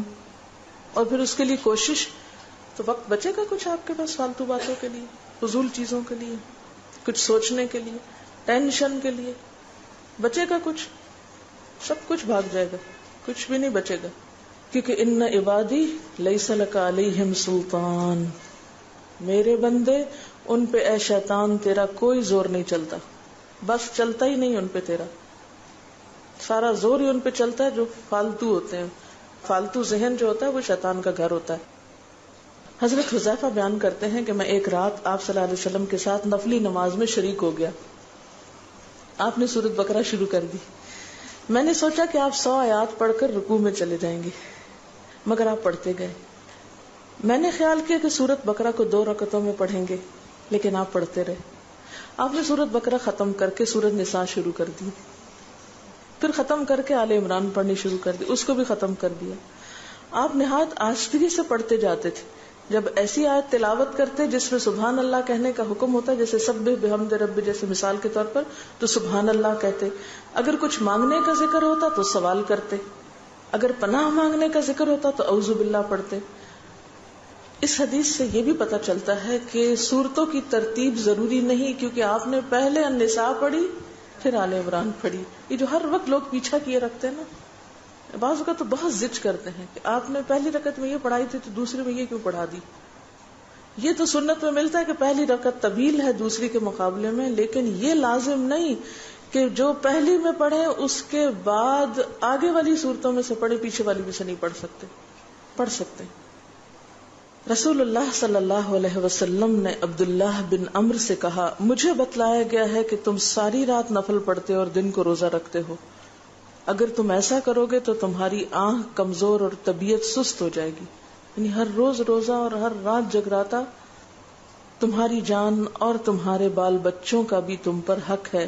اور پھر اس کے لیے کوشش. تو وقت بچے گا کچھ آپ کے پاس فالتو باتوں کے لیے، فضول چیزوں کے لیے، کچھ سوچنے کے لیے، ٹینشن کے لیے بچے گا کچھ؟ سب کچھ بھاگ جائے گا، کچھ بھی نہیں بچے گا. کیونکہ ان عبادی لیس لک علیہم سلطان، میرے بندے ان پہ اے شیطان تیرا کوئی زور نہیں چلتا. بس چلتا ہی نہیں ان پہ تیرا، سارا زور ہی ان پہ چلتا ہے جو فالتو ہوتے ہیں. فالتو ذہن جو ہوتا ہے وہ شیطان کا گھر ہوتا ہے. حضرت حذیفہ بیان کرتے ہیں کہ میں ایک رات آپ صلی اللہ علیہ وسلم کے ساتھ نفلی نماز میں شریک ہو گیا. آپ نے سورۃ بقرہ شروع کر دی. میں نے سوچا کہ آپ 100 آیات پڑھ کر رکوع میں چلے جائیں گے، مگر آپ پڑھتے گئے. میں نے خیال کیا کہ سورۃ بقرہ کو 2 رکعتوں میں پڑھیں گے، لیکن آپ پڑھتے رہے. آپ نے سورۃ بقرہ ختم کر کے سورۃ نساء شروع کر دی، پھر ختم کر کے آل عمران پڑھنی شروع کر دی، اس کو بھی ختم کر دیا. آپ نہایت آہستگی سے پڑھتے جاتے تھے. جب ایسی آیت تلاوت کرتے جس میں سبحان اللہ کہنے کا حکم ہوتا ہے، جیسے سبح بحمد رب جیسے مثال کے طور پر، تو سبحان اللہ کہتے. اگر کچھ مانگنے کا ذکر ہوتا تو سوال کرتے، اگر پناہ مانگنے کا ذکر ہوتا تو اعوذ باللہ پڑھتے. اس حدیث سے یہ بھی پتہ چلتا ہے کہ سورتوں کی ترتیب ضروری نہیں، کیونکہ آپ نے پہلے النساء پڑھی پھر آل عمران پڑھی. یہ جو ہر وقت لوگ پیچھا کیے رکھتے ہیں نا، بعض اوقات تو بہت ضد کرتے ہیں کہ آپ نے پہلی رکعت میں یہ پڑھائی تھی تو دوسری میں یہ کیوں پڑھا دی. یہ تو سنت میں ملتا ہے کہ پہلی رکعت طویل ہے دوسری کے مقابلے میں، لیکن یہ لازم نہیں کہ جو پہلی میں پڑھے اس کے بعد آگے والی صورتوں میں سے پڑھے، پیچھے والی میں سے نہیں پڑھ سکتے. پڑھ سکتے. رسول اللہ صلی اللہ علیہ وسلم نے عبداللہ بن عمرو سے کہا، مجھے بتلایا گیا ہے کہ تم ساری رات نفل پڑھتے اور دن کو روزہ رکھتے ہو. اگر تم ایسا کرو گے تو تمہاری آنکھ کمزور اور طبیعت سست ہو جائے گی. یعنی ہر روز روزہ اور ہر رات جگراتا، تمہاری جان اور تمہارے بال بچوں کا بھی تم پر حق ہے.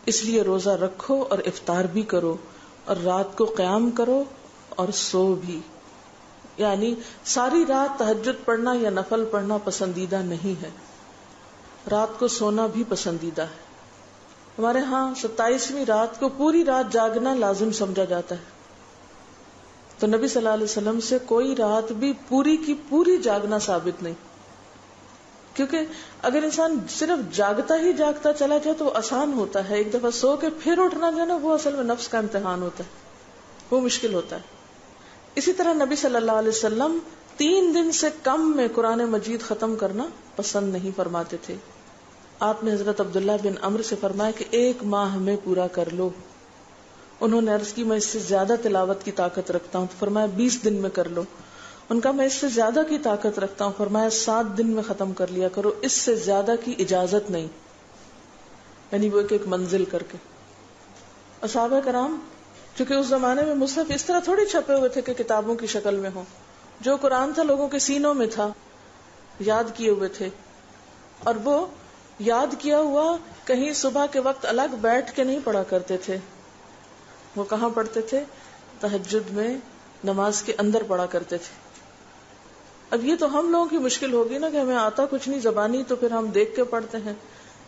اس لیے روزہ رکھو اور افطار بھی کرو اور رات کو قیام کرو اور سو بھی. یعنی ساری رات تہجد پڑھنا یا نفل پڑھنا پسندیدہ نہیں ہے، رات کو سونا بھی پسندیدہ ہے. ہمارے ہاں 27ویں رات کو پوری رات جاگنا لازم سمجھا جاتا ہے، تو نبی صلی اللہ علیہ وسلم سے کوئی رات بھی پوری کی پوری جاگنا ثابت نہیں. کیونکہ اگر انسان صرف جاگتا ہی جاگتا چلا جائے تو وہ آسان ہوتا ہے، ایک دفعہ سو کے پھر اٹھنا جو ہے نا وہ اصل میں نفس کا امتحان ہوتا ہے، وہ مشکل ہوتا ہے. اسی طرح نبی صلی اللہ علیہ وسلم 3 دن سے کم میں قرآن مجید ختم کرنا پسند نہیں فرماتے تھے. آپ نے حضرت عبداللہ بن عمرو سے فرمایا کہ 1 ماہ میں پورا کر لو. انہوں نے عرض کی میں اس سے زیادہ تلاوت کی طاقت رکھتا ہوں، تو فرمایا 20 دن میں کر لو. ان کا میں اس سے زیادہ کی طاقت رکھتا ہوں، فرمایا 7 دن میں ختم کر لیا کرو، اس سے زیادہ کی اجازت نہیں. یعنی وہ ایک منزل کر کے. صحابہ کرام چونکہ اس زمانے میں مصحف اس طرح تھوڑی چھپے ہوئے تھے کہ کتابوں کی شکل میں ہوں، جو قرآن تھا لوگوں کے سینوں میں تھا، یاد کیے ہوئے تھے، اور وہ یاد کیا ہوا کہیں صبح کے وقت الگ بیٹھ کے نہیں پڑھا کرتے تھے. وہ کہاں پڑھتے تھے؟ تہجد میں نماز کے اندر پڑھا کرتے تھے. اب یہ تو ہم لوگوں کی مشکل ہوگی نا کہ ہمیں آتا کچھ نہیں زبانی، تو پھر ہم دیکھ کے پڑھتے ہیں،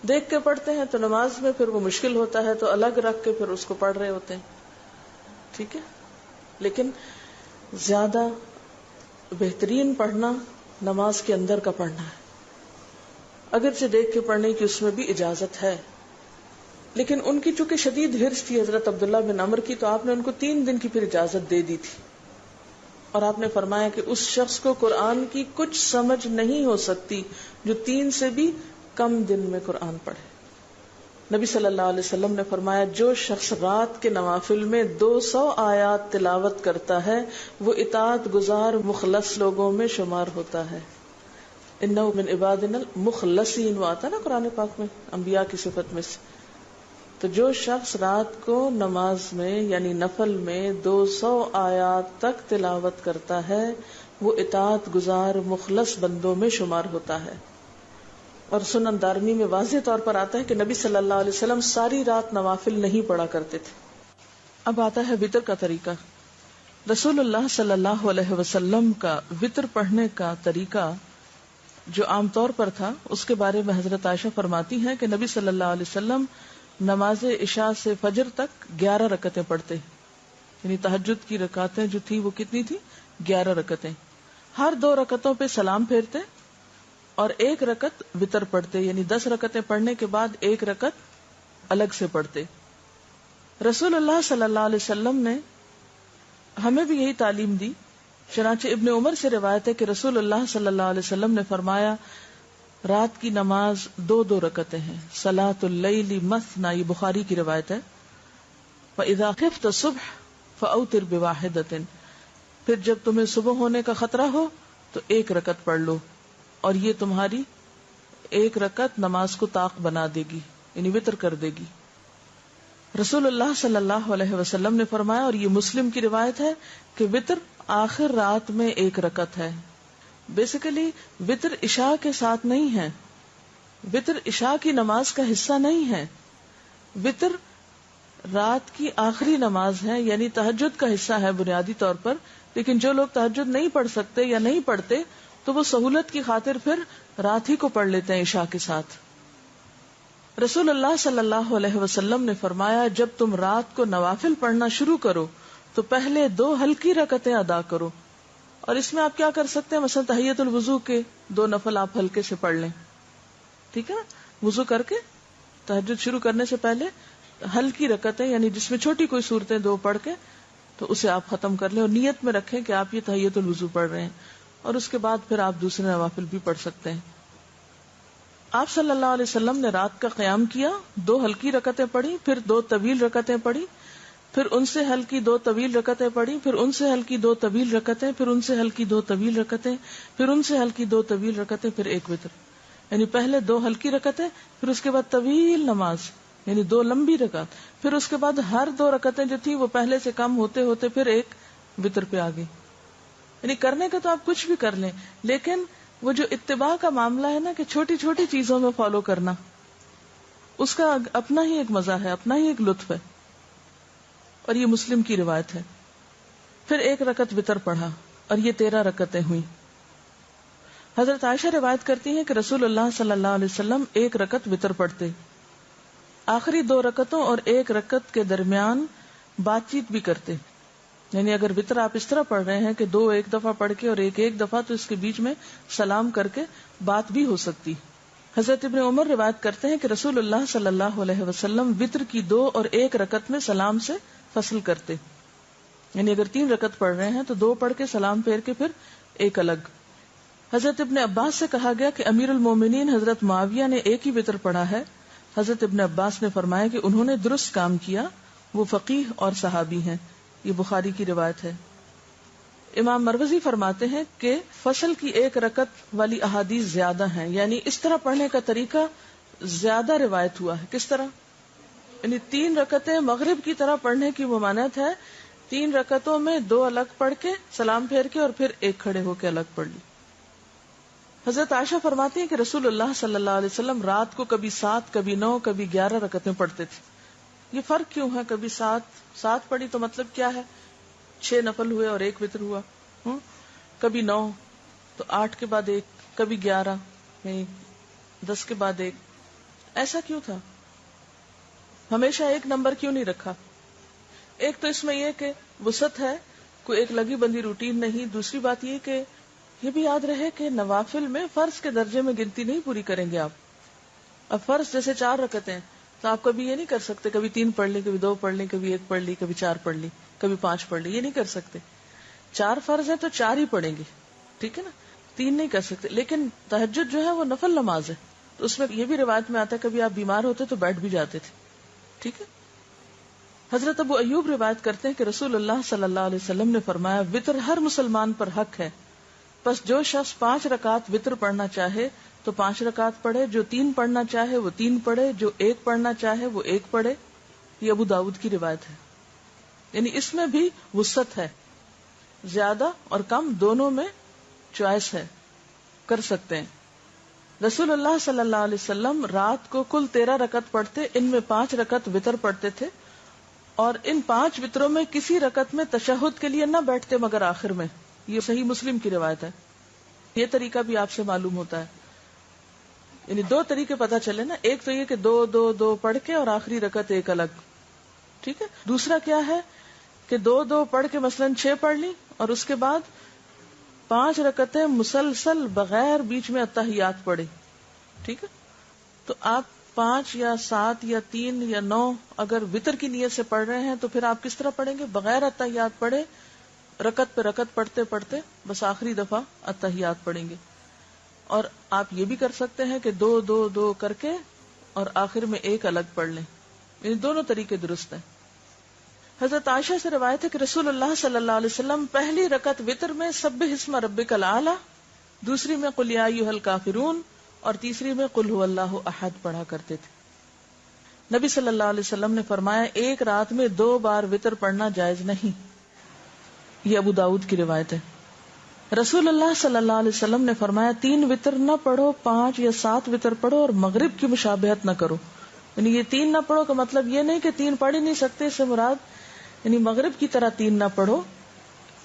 دیکھ کے پڑھتے ہیں تو نماز میں پھر وہ مشکل ہوتا ہے تو الگ رکھ کے پھر اس کو پڑھ رہے ہوتے ہیں. ٹھیک ہے، لیکن زیادہ بہترین پڑھنا نماز کے اندر کا پڑھنا ہے. اگرچہ دیکھ کے پڑھنے کی اس میں بھی اجازت ہے، لیکن ان کی چونکہ شدید حرص تھی حضرت عبداللہ بن عمر کی، تو آپ نے ان کو 3 دن کی پھر اجازت دے دی تھی. اور آپ نے فرمایا کہ اس شخص کو قرآن کی کچھ سمجھ نہیں ہو سکتی جو 3 سے بھی کم دن میں قرآن پڑھے. نبی صلی اللہ علیہ وسلم نے فرمایا جو شخص رات کے نوافل میں 200 آیات تلاوت کرتا ہے وہ اطاعت گزار مخلص لوگوں میں شمار ہوتا ہے. انہ من عبادنا المخلصین، وہ آتا نا قرآن پاک میں انبیاء کی صفت میں سے. تو جو شخص رات کو نماز میں یعنی نفل میں 200 آیات تک تلاوت کرتا ہے وہ اطاعت گزار مخلص بندوں میں شمار ہوتا ہے. اور سنن دارمی میں واضح طور پر آتا ہے کہ نبی صلی اللہ علیہ وسلم ساری رات نوافل نہیں پڑھا کرتے تھے. اب آتا ہے وتر کا طریقہ. رسول اللہ صلی اللہ علیہ وسلم کا وتر پڑھنے کا طریقہ جو عام طور پر تھا، اس کے بارے میں حضرت عائشہ فرماتی ہیں کہ نبی صلی اللہ علیہ وسلم نماز عشاء سے فجر تک 11 رکعتیں پڑھتے، یعنی تہجد کی رکعتیں جو تھی وہ کتنی تھی؟ 11 رکعتیں. ہر 2 رکعتوں پہ سلام پھیرتے اور 1 رکعت وتر پڑھتے، یعنی 10 رکعتیں پڑھنے کے بعد 1 رکعت الگ سے پڑھتے. رسول اللہ صلی اللہ علیہ وسلم نے ہمیں بھی یہی تعلیم دی. چنانچہ ابن عمر سے روایت ہے کہ رسول اللہ صلی اللہ علیہ وسلم نے فرمایا رات کی نماز 2 رکعتیں ہیں. صلاۃ اللیل مثنی، یہ بخاری کی روایت ہے. فاذا خفت الصبح فاوتر بواحدۃ، پھر جب تمہیں صبح ہونے کا خطرہ ہو تو 1 رکعت پڑھ لو، اور یہ تمہاری 1 رکعت نماز کو طاق بنا دے گی، یعنی وتر کر دے گی. رسول اللہ صلی اللہ علیہ وسلم نے فرمایا، اور یہ مسلم کی روایت ہے، کہ وتر آخر رات میں 1 رکعت ہے. بیسیکلی وتر عشاء کے ساتھ نہیں ہے، وتر عشاء کی نماز کا حصہ نہیں ہے، وتر رات کی آخری نماز ہے، یعنی تہجد کا حصہ ہے بنیادی طور پر. لیکن جو لوگ تہجد نہیں پڑھ سکتے یا نہیں پڑھتے تو وہ سہولت کی خاطر پھر رات ہی کو پڑھ لیتے ہیں عشاء کے ساتھ. رسول اللہ صلی اللہ علیہ وسلم نے فرمایا جب تم رات کو نوافل پڑھنا شروع کرو تو پہلے 2 ہلکی رکعتیں ادا کرو. اور اس میں آپ کیا کر سکتے ہیں، مثلا تحیۃ الوضو کے 2 نفل آپ ہلکے سے پڑھ لیں. ٹھیک ہے نا، وضو کر کے تہجد شروع کرنے سے پہلے ہلکی رکعتیں، یعنی جس میں چھوٹی کوئی صورتیں 2 پڑھ کے تو اسے آپ ختم کر لیں، اور نیت میں رکھیں کہ آپ یہ تحیۃ الوضو پڑھ رہے ہیں، اور اس کے بعد پھر آپ دوسرے نوافل بھی پڑھ سکتے ہیں. آپ صلی اللہ علیہ وسلم نے رات کا قیام کیا، 2 ہلکی رکعتیں پڑھی، پھر 2 طویل رکعتیں پڑھی، پھر ان سے ہلکی 2 طویل رکعتیں پڑھی، پھر ان سے ہلکی 2 طویل رکعتیں، پھر ان سے ہلکی 2 طویل رکعتیں، پھر ان سے ہلکی 2 طویل رکعتیں، پھر 1 وتر. یعنی پہلے 2 ہلکی رکعتیں، پھر اس کے بعد طویل نماز یعنی 2 لمبی رکعت، پھر اس کے بعد ہر 2 رکعتیں جو تھی وہ پہلے سے کم ہوتے ہوتے پھر 1 وتر پہ آ گئی. یعنی کرنے کا تو آپ کچھ بھی کر لیں، لیکن وہ جو اتباع کا معاملہ ہے نا کہ چھوٹی چھوٹی چیزوں میں فالو کرنا، اس کا اپنا ہی ایک مزہ ہے، اپنا ہی ایک لطف ہے، اور یہ مسلم کی روایت ہے. پھر 1 رکعت وتر پڑھا اور یہ 13 رکعتیں ہوئی. حضرت عائشہ روایت کرتی ہیں کہ رسول اللہ صلی اللہ علیہ وسلم 1 رکعت وتر پڑھتے، آخری 2 رکعتوں اور 1 رکعت کے درمیان بات چیت بھی کرتے. یعنی اگر وتر آپ اس طرح پڑھ رہے ہیں کہ 2 ایک دفعہ پڑھ کے اور ایک دفعہ، تو اس کے بیچ میں سلام کر کے بات بھی ہو سکتی. حضرت ابن عمر روایت کرتے ہیں کہ رسول اللہ صلی اللہ علیہ وسلم وتر کی 2 اور 1 رکعت میں سلام سے فصل کرتے. یعنی اگر 3 رکعت پڑھ رہے ہیں تو 2 پڑھ کے سلام پھیر کے پھر 1 الگ. حضرت ابن عباس سے کہا گیا کہ امیر المومنین حضرت معاویہ نے 1 ہی وتر پڑھا ہے. حضرت ابن عباس نے فرمایا کہ انہوں نے درست کام کیا، وہ فقیہ اور صحابی ہیں. یہ بخاری کی روایت ہے. امام مروزی فرماتے ہیں کہ فصل کی 1 رکعت والی احادیث زیادہ ہیں، یعنی اس طرح پڑھنے کا طریقہ زیادہ روایت ہوا ہے. کس طرح؟ یعنی 3 رکعتیں مغرب کی طرح پڑھنے کی ممانعت ہے. 3 رکعتوں میں 2 الگ پڑھ کے سلام پھیر کے اور پھر 1 کھڑے ہو کے الگ پڑھ لی. حضرت عائشہ فرماتی ہیں کہ رسول اللہ صلی اللہ علیہ وسلم رات کو کبھی 7 کبھی 9 کبھی 11 رکعتیں پڑھتے تھے. یہ فرق کیوں ہے؟ کبھی 7 پڑھی تو مطلب کیا ہے؟ 6 نفل ہوئے اور 1 وتر ہوا. کبھی 9 تو 8 کے بعد 1، کبھی 11 10 کے بعد 1. ایسا کیوں تھا؟ ہمیشہ 1 نمبر کیوں نہیں رکھا؟ ایک تو اس میں یہ کہ وسعت ہے، کوئی ایک لگی بندی روٹین نہیں. دوسری بات یہ کہ یہ بھی یاد رہے کہ نوافل میں فرض کے درجے میں گنتی نہیں پوری کریں گے آپ. اب فرض جیسے 4 رکعتیں تو آپ کبھی یہ نہیں کر سکتے کبھی 3 پڑھ لی، کبھی 2 پڑھ لی، کبھی 1 پڑھ لی، کبھی 4 پڑھ لی، کبھی 5 پڑھ لی. یہ نہیں کر سکتے. 4 فرض ہیں تو 4 ہی پڑھیں گے، ٹھیک ہے نا، 3 نہیں کر سکتے. لیکن تہجد جو ہے وہ نفل نماز ہے، تو اس میں یہ بھی روایت میں آتا ہے کبھی آپ بیمار ہوتے تو بیٹھ بھی جاتے تھے. ٹھیک ہے. حضرت ابو ایوب روایت کرتے ہیں کہ رسول اللہ صلی اللہ علیہ وسلم نے فرمایا وتر ہر مسلمان پر حق ہے، بس جو شخص 5 رکعت وتر پڑھنا چاہے تو 5 رکعت پڑھے، جو 3 پڑھنا چاہے وہ 3 پڑھے، جو 1 پڑھنا چاہے وہ 1 پڑھے. یہ ابو داؤد کی روایت ہے. یعنی اس میں بھی وسعت ہے، زیادہ اور کم دونوں میں چوائس ہے، کر سکتے ہیں. رسول اللہ صلی اللہ علیہ وسلم رات کو کل 13 رکعت پڑھتے، ان میں 5 رکعت وتر پڑھتے تھے، اور ان 5 وتروں میں کسی رکعت میں تشہد کے لیے نہ بیٹھتے مگر آخر میں. یہ صحیح مسلم کی روایت ہے. یہ طریقہ بھی آپ سے معلوم ہوتا ہے. یعنی 2 طریقے پتہ چلے نا، ایک تو یہ کہ 2 پڑھ کے اور آخری رکعت 1 الگ، ٹھیک ہے. دوسرا کیا ہے کہ 2 پڑھ کے مثلا 6 پڑھ لی اور اس کے بعد 5 رکعتیں مسلسل بغیر بیچ میں اتحیات پڑھے. ٹھیک ہے. تو آپ 5 یا 7 یا 3 یا 9 اگر وتر کی نیت سے پڑھ رہے ہیں تو پھر آپ کس طرح پڑھیں گے؟ بغیر اتحیات پڑھے، رکعت پہ رکعت پڑھتے پڑھتے بس آخری دفعہ اتحیات پڑھیں گے. اور آپ یہ بھی کر سکتے ہیں کہ 2 کر کے اور آخر میں 1 الگ پڑھ لیں. یعنی دونوں طریقے درست ہیں. حضرت عائشہ سے روایت ہے کہ رسول اللہ صلی اللہ علیہ وسلم پہلی رکعت وتر میں سبح اسم ربک الاعلی، دوسری میں قل یا ایھا الکافرون، اور تیسری میں قل ھو اللہ احد پڑھا کرتے تھے. نبی صلی اللہ علیہ وسلم نے فرمایا 1 رات میں 2 بار وتر پڑھنا جائز نہیں. یہ ابو داؤد کی روایت ہے. رسول اللہ صلی اللہ علیہ وسلم نے فرمایا 3 وتر نہ پڑھو، 5 یا 7 وتر پڑھو اور مغرب کی مشابہت نہ کرو. یعنی یہ 3 نہ پڑھو کا مطلب یہ نہیں کہ 3 پڑھ ہی نہیں سکتے، اس سے مراد یعنی مغرب کی طرح 3 نہ پڑھو.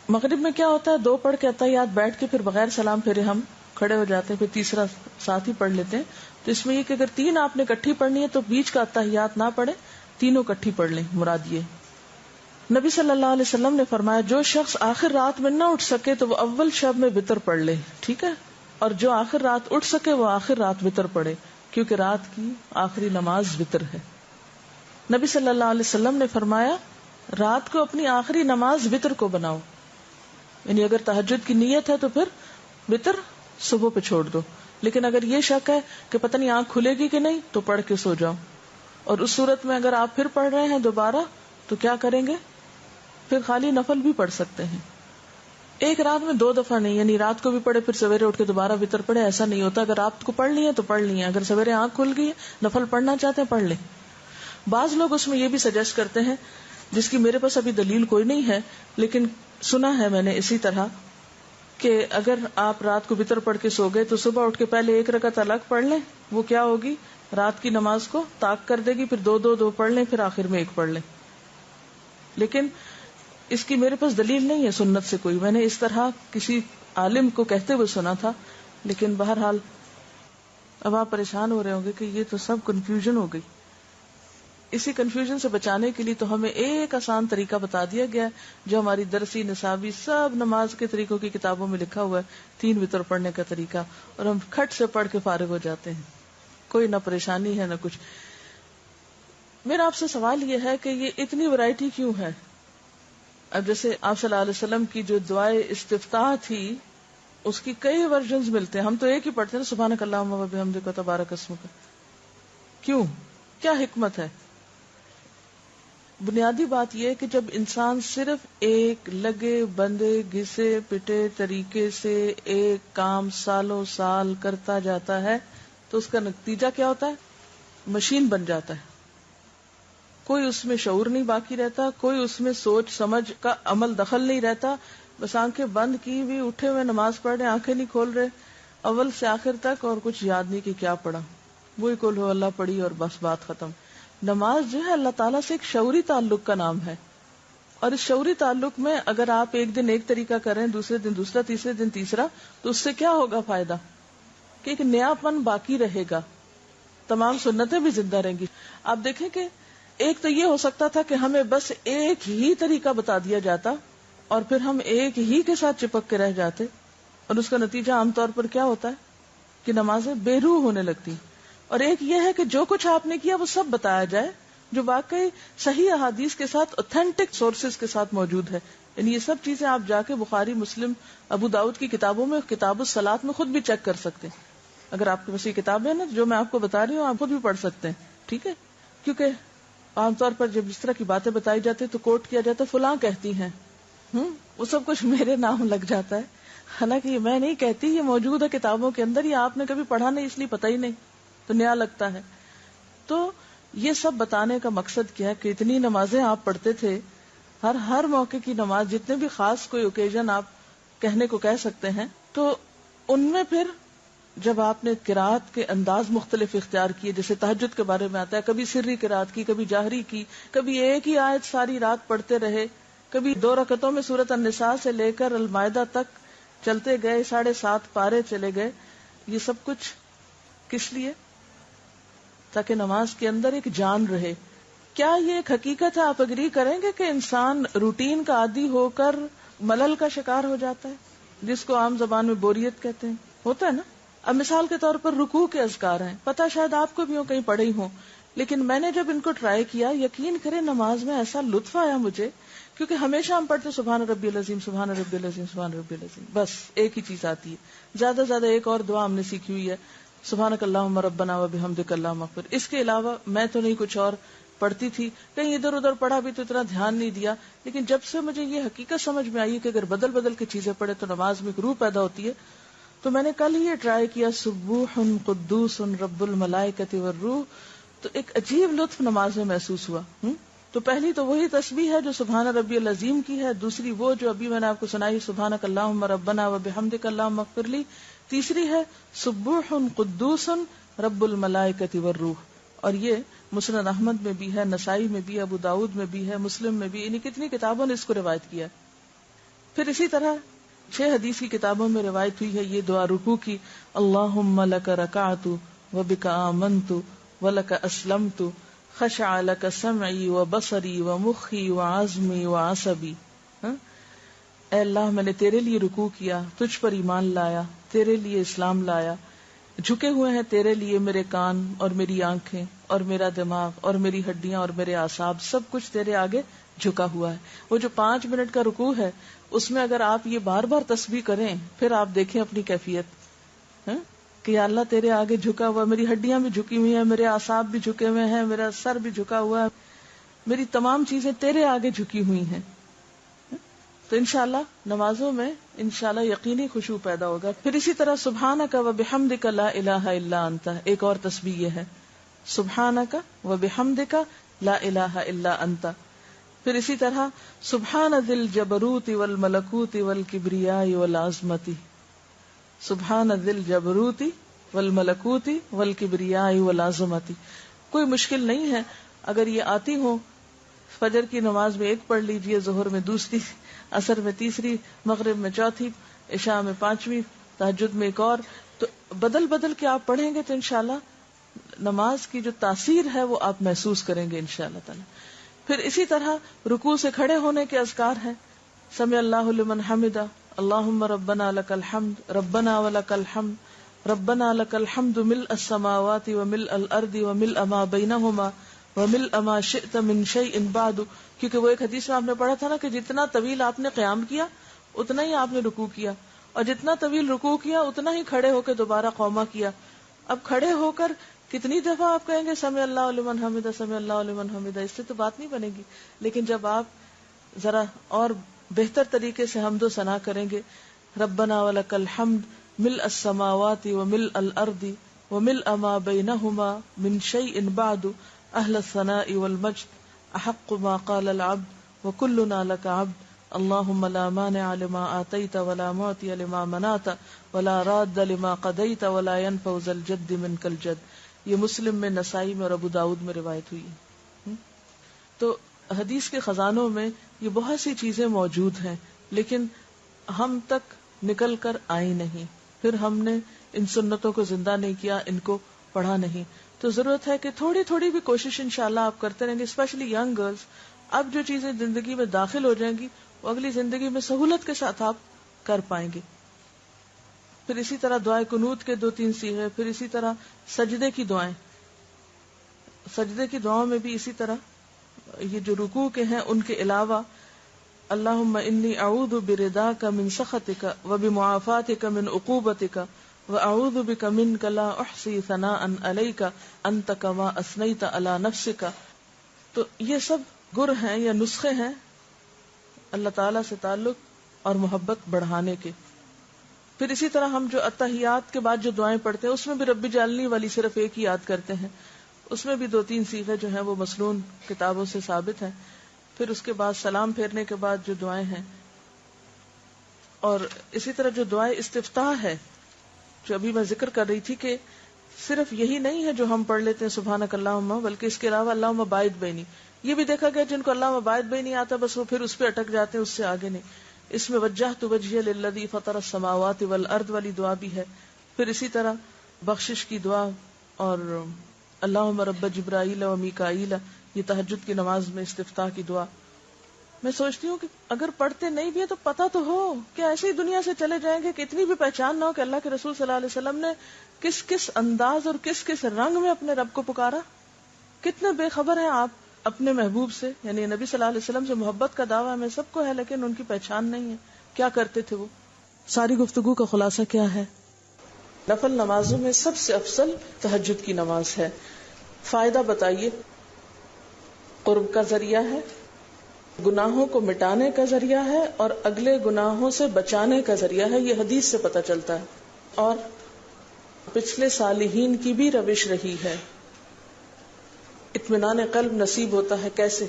مغرب میں کیا ہوتا ہے 2 پڑھ کے اتحیات بیٹھ کے پھر بغیر سلام پھیرے ہم کھڑے ہو جاتے ہیں، پھر تیسرا ساتھ ہی پڑھ لیتے ہیں. تو اس میں یہ کہ اگر 3 آپ نے اکٹھی پڑھنی ہے تو بیچ کا اتحیات نہ پڑھے، تینوں اکٹھی پڑھ لیں، مراد یہ. نبی صلی اللہ علیہ وسلم نے فرمایا جو شخص آخر رات میں نہ اٹھ سکے تو وہ اول شب میں وتر پڑھ لے. ٹھیک ہے. اور جو آخر رات اٹھ سکے وہ آخر رات وتر پڑھے، کیونکہ رات کی آخری نماز وتر ہے. نبی صلی اللہ علیہ وسلم نے فرمایا رات کو اپنی آخری نماز وتر کو بناؤ. یعنی اگر تہجد کی نیت ہے تو پھر وتر صبح پہ چھوڑ دو، لیکن اگر یہ شک ہے کہ پتہ نہیں آنکھ کھلے گی کہ نہیں تو پڑھ کے سو جاؤ. اور اس صورت میں اگر آپ پھر پڑھ رہے ہیں دوبارہ تو کیا کریں گے؟ پھر خالی نفل بھی پڑھ سکتے ہیں. 1 رات میں 2 دفعہ نہیں، یعنی رات کو بھی پڑھے پھر سویرے اٹھ کے دوبارہ وتر پڑھے، ایسا نہیں ہوتا. اگر آپ کو پڑھ لی ہے تو پڑھ لی ہے، اگر سویرے آنکھ کھل گئی ہے نفل پڑھنا چاہتے ہیں پڑھ لیں. بعض لوگ اس میں یہ بھی سجیسٹ کرتے ہیں، جس کی میرے پاس ابھی دلیل کوئی نہیں ہے لیکن سنا ہے میں نے اسی طرح، کہ اگر آپ رات کو وتر پڑھ کے سو گئے تو صبح اٹھ کے پہلے 1 رکعت الگ پڑھ لیں. وہ کیا ہوگی رات کی نماز کو طاق کر دے گی، پھر دو پڑھ لیں، پھر آخر میں ایک پڑھ لیں. لیکن اس کی میرے پاس دلیل نہیں ہے سنت سے کوئی. میں نے اس طرح کسی عالم کو کہتے ہوئے سنا تھا، لیکن بہرحال اب آپ پریشان ہو رہے ہوں گے کہ یہ تو سب کنفیوژن ہو گئی. اسی کنفیوژن سے بچانے کے لیے تو ہمیں ایک آسان طریقہ بتا دیا گیا ہے جو ہماری درسی نصابی سب نماز کے طریقوں کی کتابوں میں لکھا ہوا ہے، 3 وتر پڑھنے کا طریقہ، اور ہم کھٹ سے پڑھ کے فارغ ہو جاتے ہیں. کوئی نہ پریشانی ہے نہ کچھ. میرا آپ سے سوال یہ ہے کہ یہ اتنی ورائٹی کیوں ہے؟ اب جیسے آپ صلی اللہ علیہ وسلم کی جو دعائے استفتاح تھی اس کی کئی ورژنز ملتے ہیں، ہم تو ایک ہی پڑھتے ہیں، سبحانک اللہم و بحمدک تبارک اسمک. کیوں؟ کیا حکمت ہے؟ بنیادی بات یہ ہے کہ جب انسان صرف ایک لگے بندے گھسے پٹے طریقے سے ایک کام سالوں سال کرتا جاتا ہے تو اس کا نتیجہ کیا ہوتا ہے؟ مشین بن جاتا ہے. کوئی اس میں شعور نہیں باقی رہتا، کوئی اس میں سوچ سمجھ کا عمل دخل نہیں رہتا. بس آنکھیں بند کی ہوئی اٹھے ہوئے نماز پڑھ رہے، آنکھیں نہیں کھول رہے اول سے آخر تک، اور کچھ یاد نہیں کہ کیا پڑھا، وہی قل ہو اللہ پڑھی اور بس بات ختم. نماز جو ہے اللہ تعالیٰ سے ایک شعوری تعلق کا نام ہے، اور اس شعوری تعلق میں اگر آپ ایک دن ایک طریقہ کریں، دوسرے دن دوسرا، تیسرے دن تیسرا، تو اس سے کیا ہوگا فائدہ؟ کہ ایک نیا پن باقی رہے گا، تمام سنتیں بھی زندہ رہیں گی. آپ دیکھیں کہ ایک تو یہ ہو سکتا تھا کہ ہمیں بس ایک ہی طریقہ بتا دیا جاتا اور پھر ہم ایک ہی کے ساتھ چپک کے رہ جاتے، اور اس کا نتیجہ عام طور پر کیا ہوتا ہے کہ نمازیں بے روح ہونے لگتی. اور ایک یہ ہے کہ جو کچھ آپ نے کیا وہ سب بتایا جائے جو واقعی صحیح احادیث کے ساتھ اوتھینٹک سورسز کے ساتھ موجود ہے. یعنی یہ سب چیزیں آپ جا کے بخاری، مسلم، ابو داؤد کی کتابوں میں، کتاب الصلاۃ میں خود بھی چیک کر سکتے ہیں. اگر آپ کے پاس یہ کتاب ہے نا جو میں آپ کو بتا رہی ہوں، آپ خود بھی پڑھ سکتے ہیں. ٹھیک ہے؟ کیونکہ عام طور پر جب اس طرح کی باتیں بتائی جاتی تو کوٹ کیا جاتا ہے فلاں کہتی ہیں، وہ سب کچھ میرے نام لگ جاتا ہے. حالانکہ یہ میں نہیں کہتی، یہ موجود ہے کتابوں کے اندر، یہ آپ نے کبھی پڑھا نہیں اس لیے پتہ ہی نہیں تو نیا لگتا ہے. تو یہ سب بتانے کا مقصد کیا ہے کہ اتنی نمازیں آپ پڑھتے تھے، ہر موقع کی نماز، جتنے بھی خاص کوئی اوکیزن آپ کہنے کو کہہ سکتے ہیں، تو ان میں پھر جب آپ نے قرات کے انداز مختلف اختیار کیے، جیسے تہجد کے بارے میں آتا ہے، کبھی سری قرات کی، کبھی جاہری کی، کبھی ایک ہی آیت ساری رات پڑھتے رہے، کبھی 2 رکعتوں میں سورۃ النساء سے لے کر المائدہ تک چلتے گئے، 7.5 پارے چلے گئے. یہ سب کچھ کس لیے؟ تاکہ نماز کے اندر ایک جان رہے. کیا یہ ایک حقیقت ہے؟ آپ اگری کریں گے کہ انسان روٹین کا عادی ہو کر ملل کا شکار ہو جاتا ہے، جس کو عام زبان میں بوریت کہتے ہیں. ہوتا ہے نا؟ اب مثال کے طور پر رکوع کے اذکار ہیں، پتہ شاید آپ کو بھی ہو، کہیں پڑھے ہی ہوں، لیکن میں نے جب ان کو ٹرائی کیا، یقین کریں نماز میں ایسا لطف آیا مجھے، کیونکہ ہمیشہ ہم پڑھتے سبحان ربی العظیم، سبحان ربی العظیم، سبحان ربی العظیم، بس ایک ہی چیز آتی ہے. زیادہ سے زیادہ ایک اور دعا ہم نے سیکھی ہوئی ہے، سبحانک اللہم ربنا و بحمدک اللہم اغفر. اس کے علاوہ میں تو نہیں کچھ اور پڑھتی تھی، کہیں ادھر ادھر پڑھا بھی تو اتنا دھیان نہیں دیا. لیکن جب سے مجھے یہ حقیقت سمجھ میں آئی کہ اگر بدل بدل کے چیزیں پڑھے تو نماز میں ایک روح پیدا ہوتی ہے، تو میں نے کل ہی یہ ٹرائی کیا، سبوح قدوس رب الملائکۃ والروح، تو ایک عجیب لطف نماز میں محسوس ہوا. تو پہلی تو وہی تسبیح ہے جو سبحان ربی العظیم کی ہے، دوسری وہ جو ابھی میں نے آپ کو سنائی سبحانک اللہم ربنا و بحمدک اللہم اغفر لی، تیسری ہے سبوح قدوس رب الملائکۃ والروح. اور یہ مسند احمد میں بھی ہے، نسائی میں بھی، ابو داؤد میں بھی ہے، مسلم میں بھی، یعنی کتنی کتابوں نے اس کو روایت کیا. پھر اسی طرح 6 حدیث کی کتابوں میں روایت ہوئی ہے یہ دعا رکوع کی، اللہم لک رکعت و بک آمنت و لک اسلمت خشع لک سمعی و بصری و مخی و عظمی و عصبی. اے اللہ میں نے تیرے لیے رکوع کیا، تجھ پر ایمان لایا، تیرے لیے اسلام لایا، جھکے ہوئے ہیں تیرے لیے میرے کان اور میری آنکھیں اور میرا دماغ اور میری ہڈیاں اور میرے اعصاب، سب کچھ تیرے آگے جھکا ہوا ہے. وہ جو 5 منٹ کا رکوع ہے اس میں اگر آپ یہ بار بار تسبیح کریں، پھر آپ دیکھیں اپنی کیفیت کہ یا اللہ تیرے آگے جھکا ہوا، میری ہڈیاں بھی جھکی ہوئی ہیں، میرے اعصاب بھی جھکے ہوئے ہیں، میرا سر بھی جھکا ہوا ہے، میری تمام چیزیں تیرے آگے جھکی ہوئی ہیں. تو انشاءاللہ نمازوں میں انشاءاللہ یقینی خشوع پیدا ہوگا. پھر اسی طرح سبحانک و بحمدک لا الہ الا انت، ایک اور تسبیح یہ ہے سبحانک و بحمدک لا الہ الا انت. پھر اسی طرح سبحان ذی الجبروت والملکوت والکبریاء والعظمت، سبحان ذی الجبروت والملکوتی والکبریاء والعظمتی. کوئی مشکل نہیں ہے اگر یہ آتی ہو. فجر کی نماز میں ایک پڑھ لیجئے، ظہر میں دوسری، عصر میں تیسری، مغرب میں چوتھی، عشاء میں پانچویں، تہجد میں ایک اور. تو بدل بدل کے آپ پڑھیں گے تو انشاءاللہ نماز کی جو تاثیر ہے وہ آپ محسوس کریں گے انشاءاللہ تعالی. پھر اسی طرح رکوع سے کھڑے ہونے کے اذکار ہیں. سمع اللہ لمن حمدہ، اللہم ربنا لک الحمد، ربنا ولک الحمد، ربنا لک الحمد ملء السماوات وملء الارض وملء ما بینہما وملء ما شئت من شیء بعد. کیونکہ وہ ایک حدیث میں آپ نے پڑھا تھا نا کہ جتنا طویل آپ نے قیام کیا اتنا ہی آپ نے رکوع کیا، اور جتنا طویل رکوع کیا اتنا ہی کھڑے ہو کے دوبارہ قوما کیا. اب کھڑے ہو کر کتنی دفعہ آپ کہیں گے سمع اللہ لمن حمدہ، سمع اللہ لمن حمدہ، اس سے تو بات نہیں بنے گی. لیکن جب آپ ذرا اور بہتر طریقے سے حمد و ثنا کریں گے، ربنا ولک الحمد ملء السماوات وملء الارض وملء ما بینہما من شیء بعد اہل الثناء والمجد احق ما قال العبد وکلنا لک عبد اللہم لا مانع لما آتیت ولا معطی لما منعت ولا راد لما قضیت ولا ينفع ذا الجد منک الجد. یہ مسلم میں، نسائی میں اور ابو داؤد میں روایت ہوئی ہے. تو حدیث کے خزانوں میں یہ بہت سی چیزیں موجود ہیں، لیکن ہم تک نکل کر آئی نہیں. پھر ہم نے ان سنتوں کو زندہ نہیں کیا، ان کو پڑھا نہیں. تو ضرورت ہے کہ تھوڑی تھوڑی بھی کوشش انشاءاللہ آپ کرتے رہیں گے، اسپیشلی ینگ گرلز. اب جو چیزیں زندگی میں داخل ہو جائیں گی وہ اگلی زندگی میں سہولت کے ساتھ آپ کر پائیں گے. پھر اسی طرح دعائے قنوت کے 2-3 صیغے، پھر اسی طرح سجدے کی دعائیں. سجدے کی دعاؤں میں بھی اسی طرح یہ جو رکوع کے ہیں ان کے علاوہ اللہم انی اعوذ برضاک من سخطک وبمعافاتک من عقوبتک واعوذ بک منک لا احصی ثناء علیک انت کما اثنیت علی نفسک. تو یہ سب گر ہیں یا نسخے ہیں اللہ تعالیٰ سے تعلق اور محبت بڑھانے کے. پھر اسی طرح ہم جو اتحیات کے بعد جو دعائیں پڑھتے ہیں اس میں بھی رب جعلنی والی صرف ایک ہی یاد کرتے ہیں. اس میں بھی 2-3 صیغے جو ہیں وہ مسنون کتابوں سے ثابت ہیں. پھر اس کے بعد سلام پھیرنے کے بعد جو دعائیں ہیں، اور اسی طرح جو دعائیں استفتاح ہے جو ابھی میں ذکر کر رہی تھی کہ صرف یہی نہیں ہے جو ہم پڑھ لیتے ہیں سبحانک اللہم، بلکہ اس کے علاوہ اللہم باعث بینی. یہ بھی دیکھا گیا جن کو اللہم باعث بینی نہیں آتا بس وہ پھر اس پہ اٹک جاتے ہیں، اس سے آگے نہیں. اس میں وجہت وجہی للذی فطر السماوات والارض والی دعا بھی ہے. پھر اسی طرح بخشش کی دعا اور اللہم رب جبرائیل و میکائیل، یہ تہجد کی نماز میں استفتاح کی دعا. میں سوچتی ہوں کہ اگر پڑھتے نہیں بھی ہے تو پتہ تو ہو کہ ایسے ہی دنیا سے چلے جائیں گے کہ اتنی بھی پہچان نہ ہو کہ اللہ کے رسول صلی اللہ علیہ وسلم نے کس کس انداز اور کس کس رنگ میں اپنے رب کو پکارا. کتنے بے خبر ہیں آپ اپنے محبوب سے، یعنی نبی صلی اللہ علیہ وسلم سے محبت کا دعویٰ ہمیں سب کو ہے لیکن ان کی پہچان نہیں ہے. کیا کرتے تھے وہ؟ ساری گفتگو کا خلاصہ کیا ہے؟ نفل نمازوں میں سب سے افضل تہجد کی نماز ہے. فائدہ بتائیے. قرب کا ذریعہ ہے، گناہوں کو مٹانے کا ذریعہ ہے، اور اگلے گناہوں سے بچانے کا ذریعہ ہے. یہ حدیث سے پتہ چلتا ہے. اور پچھلے صالحین کی بھی روش رہی ہے. اطمینان قلب نصیب ہوتا ہے. کیسے؟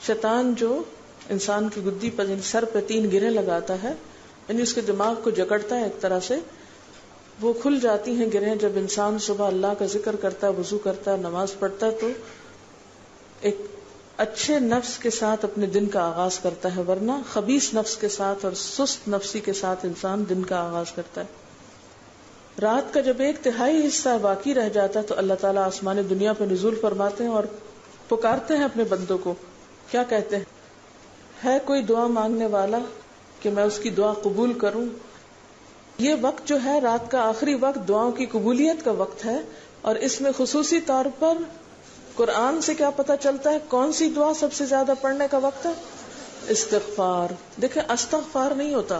شیطان جو انسان کی گدی پر سر پہ 3 گریں لگاتا ہے، یعنی اس کے دماغ کو جکڑتا ہے ایک طرح سے. وہ کھل جاتی ہیں گرہیں جب انسان صبح اللہ کا ذکر کرتا ہے، وضو کرتا ہے، نماز پڑھتا ہے، تو ایک اچھے نفس کے ساتھ اپنے دن کا آغاز کرتا ہے. ورنہ خبیث نفس کے ساتھ اور سست نفسی کے ساتھ انسان دن کا آغاز کرتا ہے. رات کا جب 1/3 حصہ باقی رہ جاتا ہے تو اللہ تعالیٰ آسمان دنیا پہ نزول فرماتے ہیں اور پکارتے ہیں اپنے بندوں کو. کیا کہتے ہیں؟ ہے کوئی دعا مانگنے والا کہ میں اس کی دعا قبول کروں. یہ وقت جو ہے رات کا آخری وقت دعاؤں کی قبولیت کا وقت ہے، اور اس میں خصوصی طور پر قرآن سے کیا پتہ چلتا ہے کون سی دعا سب سے زیادہ پڑھنے کا وقت ہے؟ استغفار. دیکھیں استغفار نہیں ہوتا،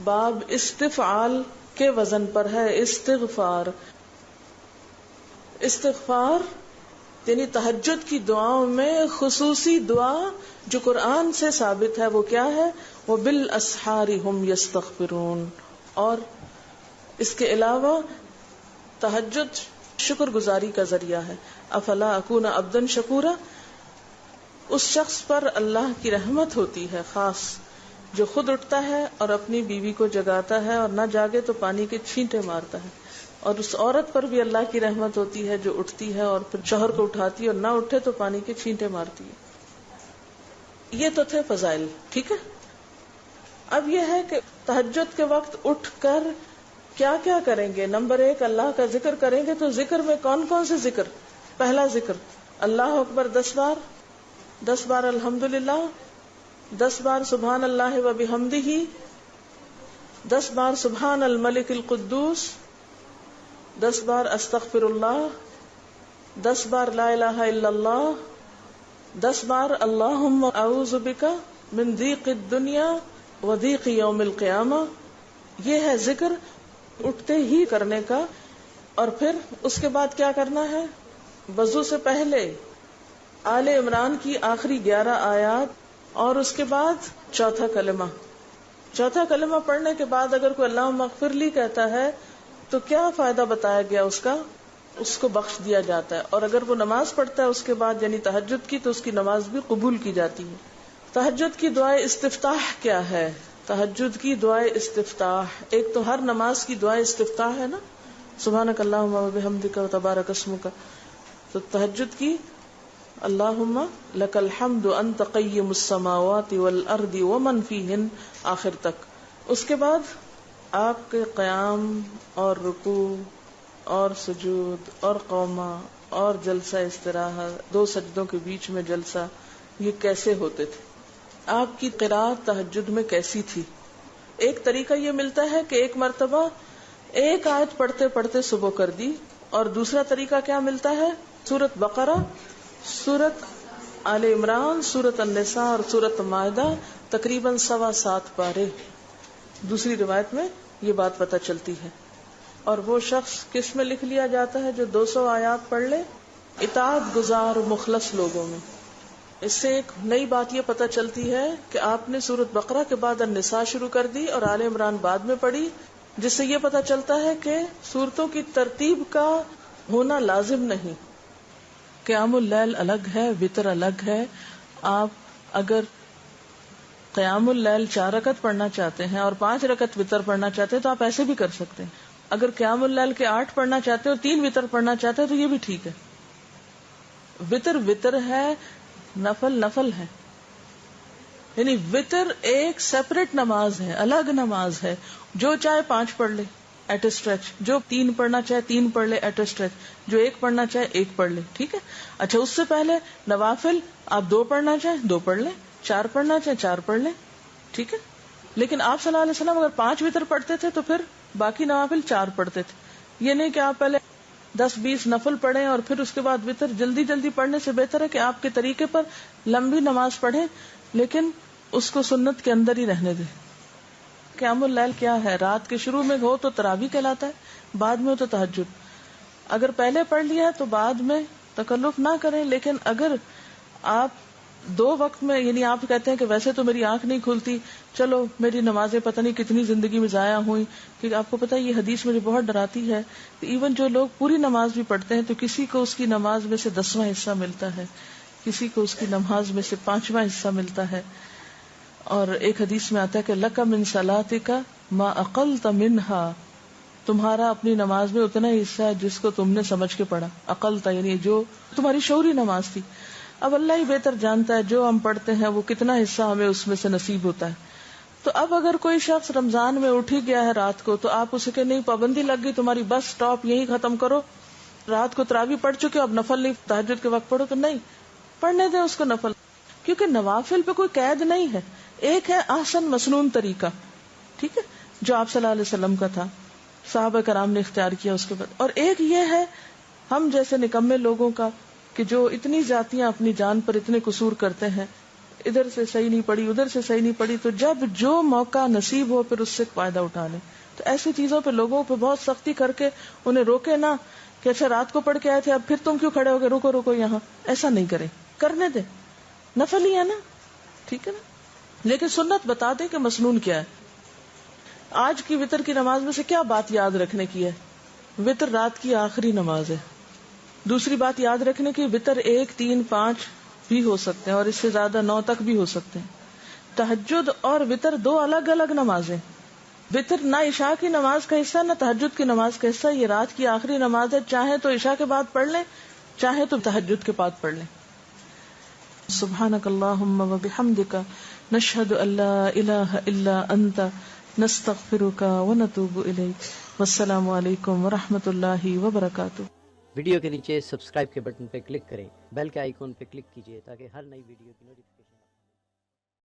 باب استفعال کے وزن پر ہے. استغفار. استغفار یعنی تہجد کی دعاؤں میں خصوصی دعا جو قرآن سے ثابت ہے وہ کیا ہے؟ وَبِالْأَسْحَارِ هُمْ يَسْتَغْفِرُونَ. اور اس کے علاوہ تہجد شکر گزاری کا ذریعہ ہے. افلا اکون عبدا شکورا. اس شخص پر اللہ کی رحمت ہوتی ہے خاص جو خود اٹھتا ہے اور اپنی بیوی کو جگاتا ہے، اور نہ جاگے تو پانی کے چھینٹے مارتا ہے. اور اس عورت پر بھی اللہ کی رحمت ہوتی ہے جو اٹھتی ہے اور پھر شوہر کو اٹھاتی ہے، اور نہ اٹھے تو پانی کے چھینٹے مارتی ہے۔ یہ تو تھے فضائل، ٹھیک ہے۔ اب یہ ہے کہ تہجد کے وقت اٹھ کر کیا کیا کریں گے۔ نمبر 1، اللہ کا ذکر کریں گے۔ تو ذکر میں کون کون سے ذکر؟ پہلا ذکر اللہ اکبر 10 بار، 10 بار الحمدللہ، 10 بار سبحان اللہ و بحمدہ، 10 بار سبحان الملک القدوس، 10 بار استغفر اللہ، 10 بار لا الہ الا اللہ، 10 بار اللہم اعوذ بک من ضیق الدنیا و ضیق یوم القیامہ۔ یہ ہے ذکر اٹھتے ہی کرنے کا۔ اور پھر اس کے بعد کیا کرنا ہے؟ وضو سے پہلے آل عمران کی آخری 11 آیات، اور اس کے بعد چوتھا کلمہ۔ چوتھا کلمہ پڑھنے کے بعد اگر کوئی اللہم اغفر لی کہتا ہے تو کیا فائدہ بتایا گیا اس کا؟ اس کو بخش دیا جاتا ہے۔ اور اگر وہ نماز پڑھتا ہے اس کے بعد یعنی تہجد کی، تو اس کی نماز بھی قبول کی جاتی ہے۔ تہجد کی دعائے استفتاح کیا ہے؟ تہجد کی دعائے استفتاح، ایک تو ہر نماز کی دعائے استفتاح ہے نا، سبحانک اللہم و بحمدک و تبارک اسمک۔ تو تہجد کی اللہم لک الحمد انت قیم السماوات والارض ومن فیہن آخر تک۔ اس کے بعد آپ کے قیام اور رکوع اور سجود اور قومہ اور جلسہ استراحت، 2 سجدوں کے بیچ میں جلسہ، یہ کیسے ہوتے تھے؟ آپ کی قرات تہجد میں کیسی تھی؟ ایک طریقہ یہ ملتا ہے کہ ایک مرتبہ ایک آیت پڑھتے پڑھتے صبح کر دی، اور دوسرا طریقہ کیا ملتا ہے؟ سورۃ بقرہ، سورۃ آل عمران، سورۃ النساء اور سورۃ مائدہ، تقریباً 7.25 پارے۔ دوسری روایت میں یہ بات پتہ چلتی ہے۔ اور وہ شخص کس میں لکھ لیا جاتا ہے جو 200 آیات پڑھ لے؟ اطاعت گزار مخلص لوگوں میں۔ اس سے ایک نئی بات یہ پتہ چلتی ہے کہ آپ نے سورۃ بقرہ کے بعد النساء شروع کر دی اور آل عمران بعد میں پڑھی، جس سے یہ پتہ چلتا ہے کہ سورتوں کی ترتیب کا ہونا لازم نہیں۔ قیام اللیل الگ ہے، وتر الگ ہے۔ آپ اگر قیام اللیل 4 رکعت پڑھنا چاہتے ہیں اور 5 رکعت وتر پڑھنا چاہتے ہیں تو آپ ایسے بھی کر سکتے ہیں۔ اگر قیام اللیل کے 8 پڑھنا چاہتے ہیں اور 3 وتر پڑھنا چاہتے ہیں تو یہ بھی ٹھیک ہے۔ وتر وتر ہے، نفل نفل ہے، یعنی وتر ایک سیپریٹ نماز ہے، الگ نماز ہے۔ جو چاہے 5 پڑھ لے ایٹ اے اسٹریچ، جو 3 پڑھنا چاہے 3 پڑھ لے ایٹ اے اسٹریچ، جو 1 پڑھنا چاہے 1 پڑھ لے، ٹھیک ہے۔ اچھا، اس سے پہلے نوافل آپ 2 پڑھنا چاہیں 2 پڑھ لیں، 4 پڑھنا چاہیں 4 پڑھ لیں، ٹھیک ہے۔ لیکن آپ صلی اللہ علیہ وسلم اگر 5 وتر پڑھتے تھے تو پھر باقی نوافل 4 پڑھتے تھے۔ یہ نہیں کہ آپ پہلے 10-20 نفل پڑھیں اور پھر اس کے بعد وتر۔ جلدی جلدی پڑھنے سے بہتر ہے کہ آپ کے طریقے پر لمبی نماز پڑھیں، لیکن اس کو سنت کے اندر ہی رہنے دیں۔ قیام اللیل کیا ہے؟ رات کے شروع میں ہو تو تراویح کہلاتا ہے، بعد میں ہو تو تہجد۔ اگر پہلے پڑھ لیا تو بعد میں تکلف نہ کریں، لیکن اگر آپ 2 وقت میں، یعنی آپ کہتے ہیں کہ ویسے تو میری آنکھ نہیں کھلتی، چلو میری نمازیں پتہ نہیں کتنی زندگی میں ضائع ہوئی، کیونکہ آپ کو پتہ ہے یہ حدیث مجھے بہت ڈراتی ہے کہ ایون جو لوگ پوری نماز بھی پڑھتے ہیں تو کسی کو اس کی نماز میں سے 10واں حصہ ملتا ہے، کسی کو اس کی نماز میں سے 5واں حصہ ملتا ہے۔ اور ایک حدیث میں آتا ہے کہ لک من صلاتک ما اقلت منہا، تمہارا اپنی نماز میں اتنا ہی حصہ ہے جس کو تم نے سمجھ کے پڑھا۔ اقلت یعنی جو تمہاری شعوری نماز تھی۔ اب اللہ ہی بہتر جانتا ہے جو ہم پڑھتے ہیں وہ کتنا حصہ ہمیں اس میں سے نصیب ہوتا ہے۔ تو اب اگر کوئی شخص رمضان میں اٹھ ہی گیا ہے رات کو، تو آپ اسے کہ نہیں پابندی لگ گئی تمہاری، بس سٹاپ یہی ختم کرو، رات کو تراویح پڑھ چکے اب نفل نہیں، تہجد کے وقت پڑھو، تو نہیں، پڑھنے دیں اس کو نفل، کیونکہ نوافل پہ کوئی قید نہیں ہے۔ ایک ہے احسن مسنون طریقہ، ٹھیک ہے، جو آپ صلی اللہ علیہ وسلم کا تھا، صحابہ کرام نے اختیار کیا اس کے بعد، اور ایک یہ ہے ہم جیسے نکمے لوگوں کا کہ جو اتنی ذاتیاں اپنی جان پر اتنے قصور کرتے ہیں، ادھر سے صحیح نہیں پڑی ادھر سے صحیح نہیں پڑی، تو جب جو موقع نصیب ہو پھر اس سے فائدہ اٹھا لیں۔ تو ایسی چیزوں پہ لوگوں پہ بہت سختی کر کے انہیں روکے نہ کہ اچھا رات کو پڑھ کے آئے تھے اب پھر تم کیوں کھڑے ہو گئے، رکو رکو یہاں، ایسا نہیں کریں، کرنے دیں، نفل ہی ہے نا، ٹھیک ہے نا، لیکن سنت بتا دیں کہ مسنون کیا ہے۔ آج کی وتر کی نماز میں سے کیا بات یاد رکھنے کی ہے؟ وتر رات کی آخری نماز ہے۔ دوسری بات یاد رکھنے کی، وتر 1 3 5 بھی ہو سکتے ہیں اور اس سے زیادہ 9 تک بھی ہو سکتے ہیں۔ تہجد اور وتر 2 الگ الگ نمازیں، وطر نہ عشاء کی نماز کا حصہ نہ تہجد کی نماز کا حصہ، یہ رات کی آخری نماز ہے، چاہے تو عشاء کے بعد پڑھ لیں، چاہے تو تہجد کے بعد پڑھ لیں. سبحانک اللہم و بحمدک نشہد ان لا الہ الا انت نستغفرک و نتوب الیک. والسلام علیکم و رحمۃ اللہ وبرکاتہ. ویڈیو کے نیچے سبسکرائب کے بٹن پہ کلک کریں، بیل کے آئیکن پہ کلک کیجیے تاکہ ہر نئی ویڈیو کی نوٹیفیکیشن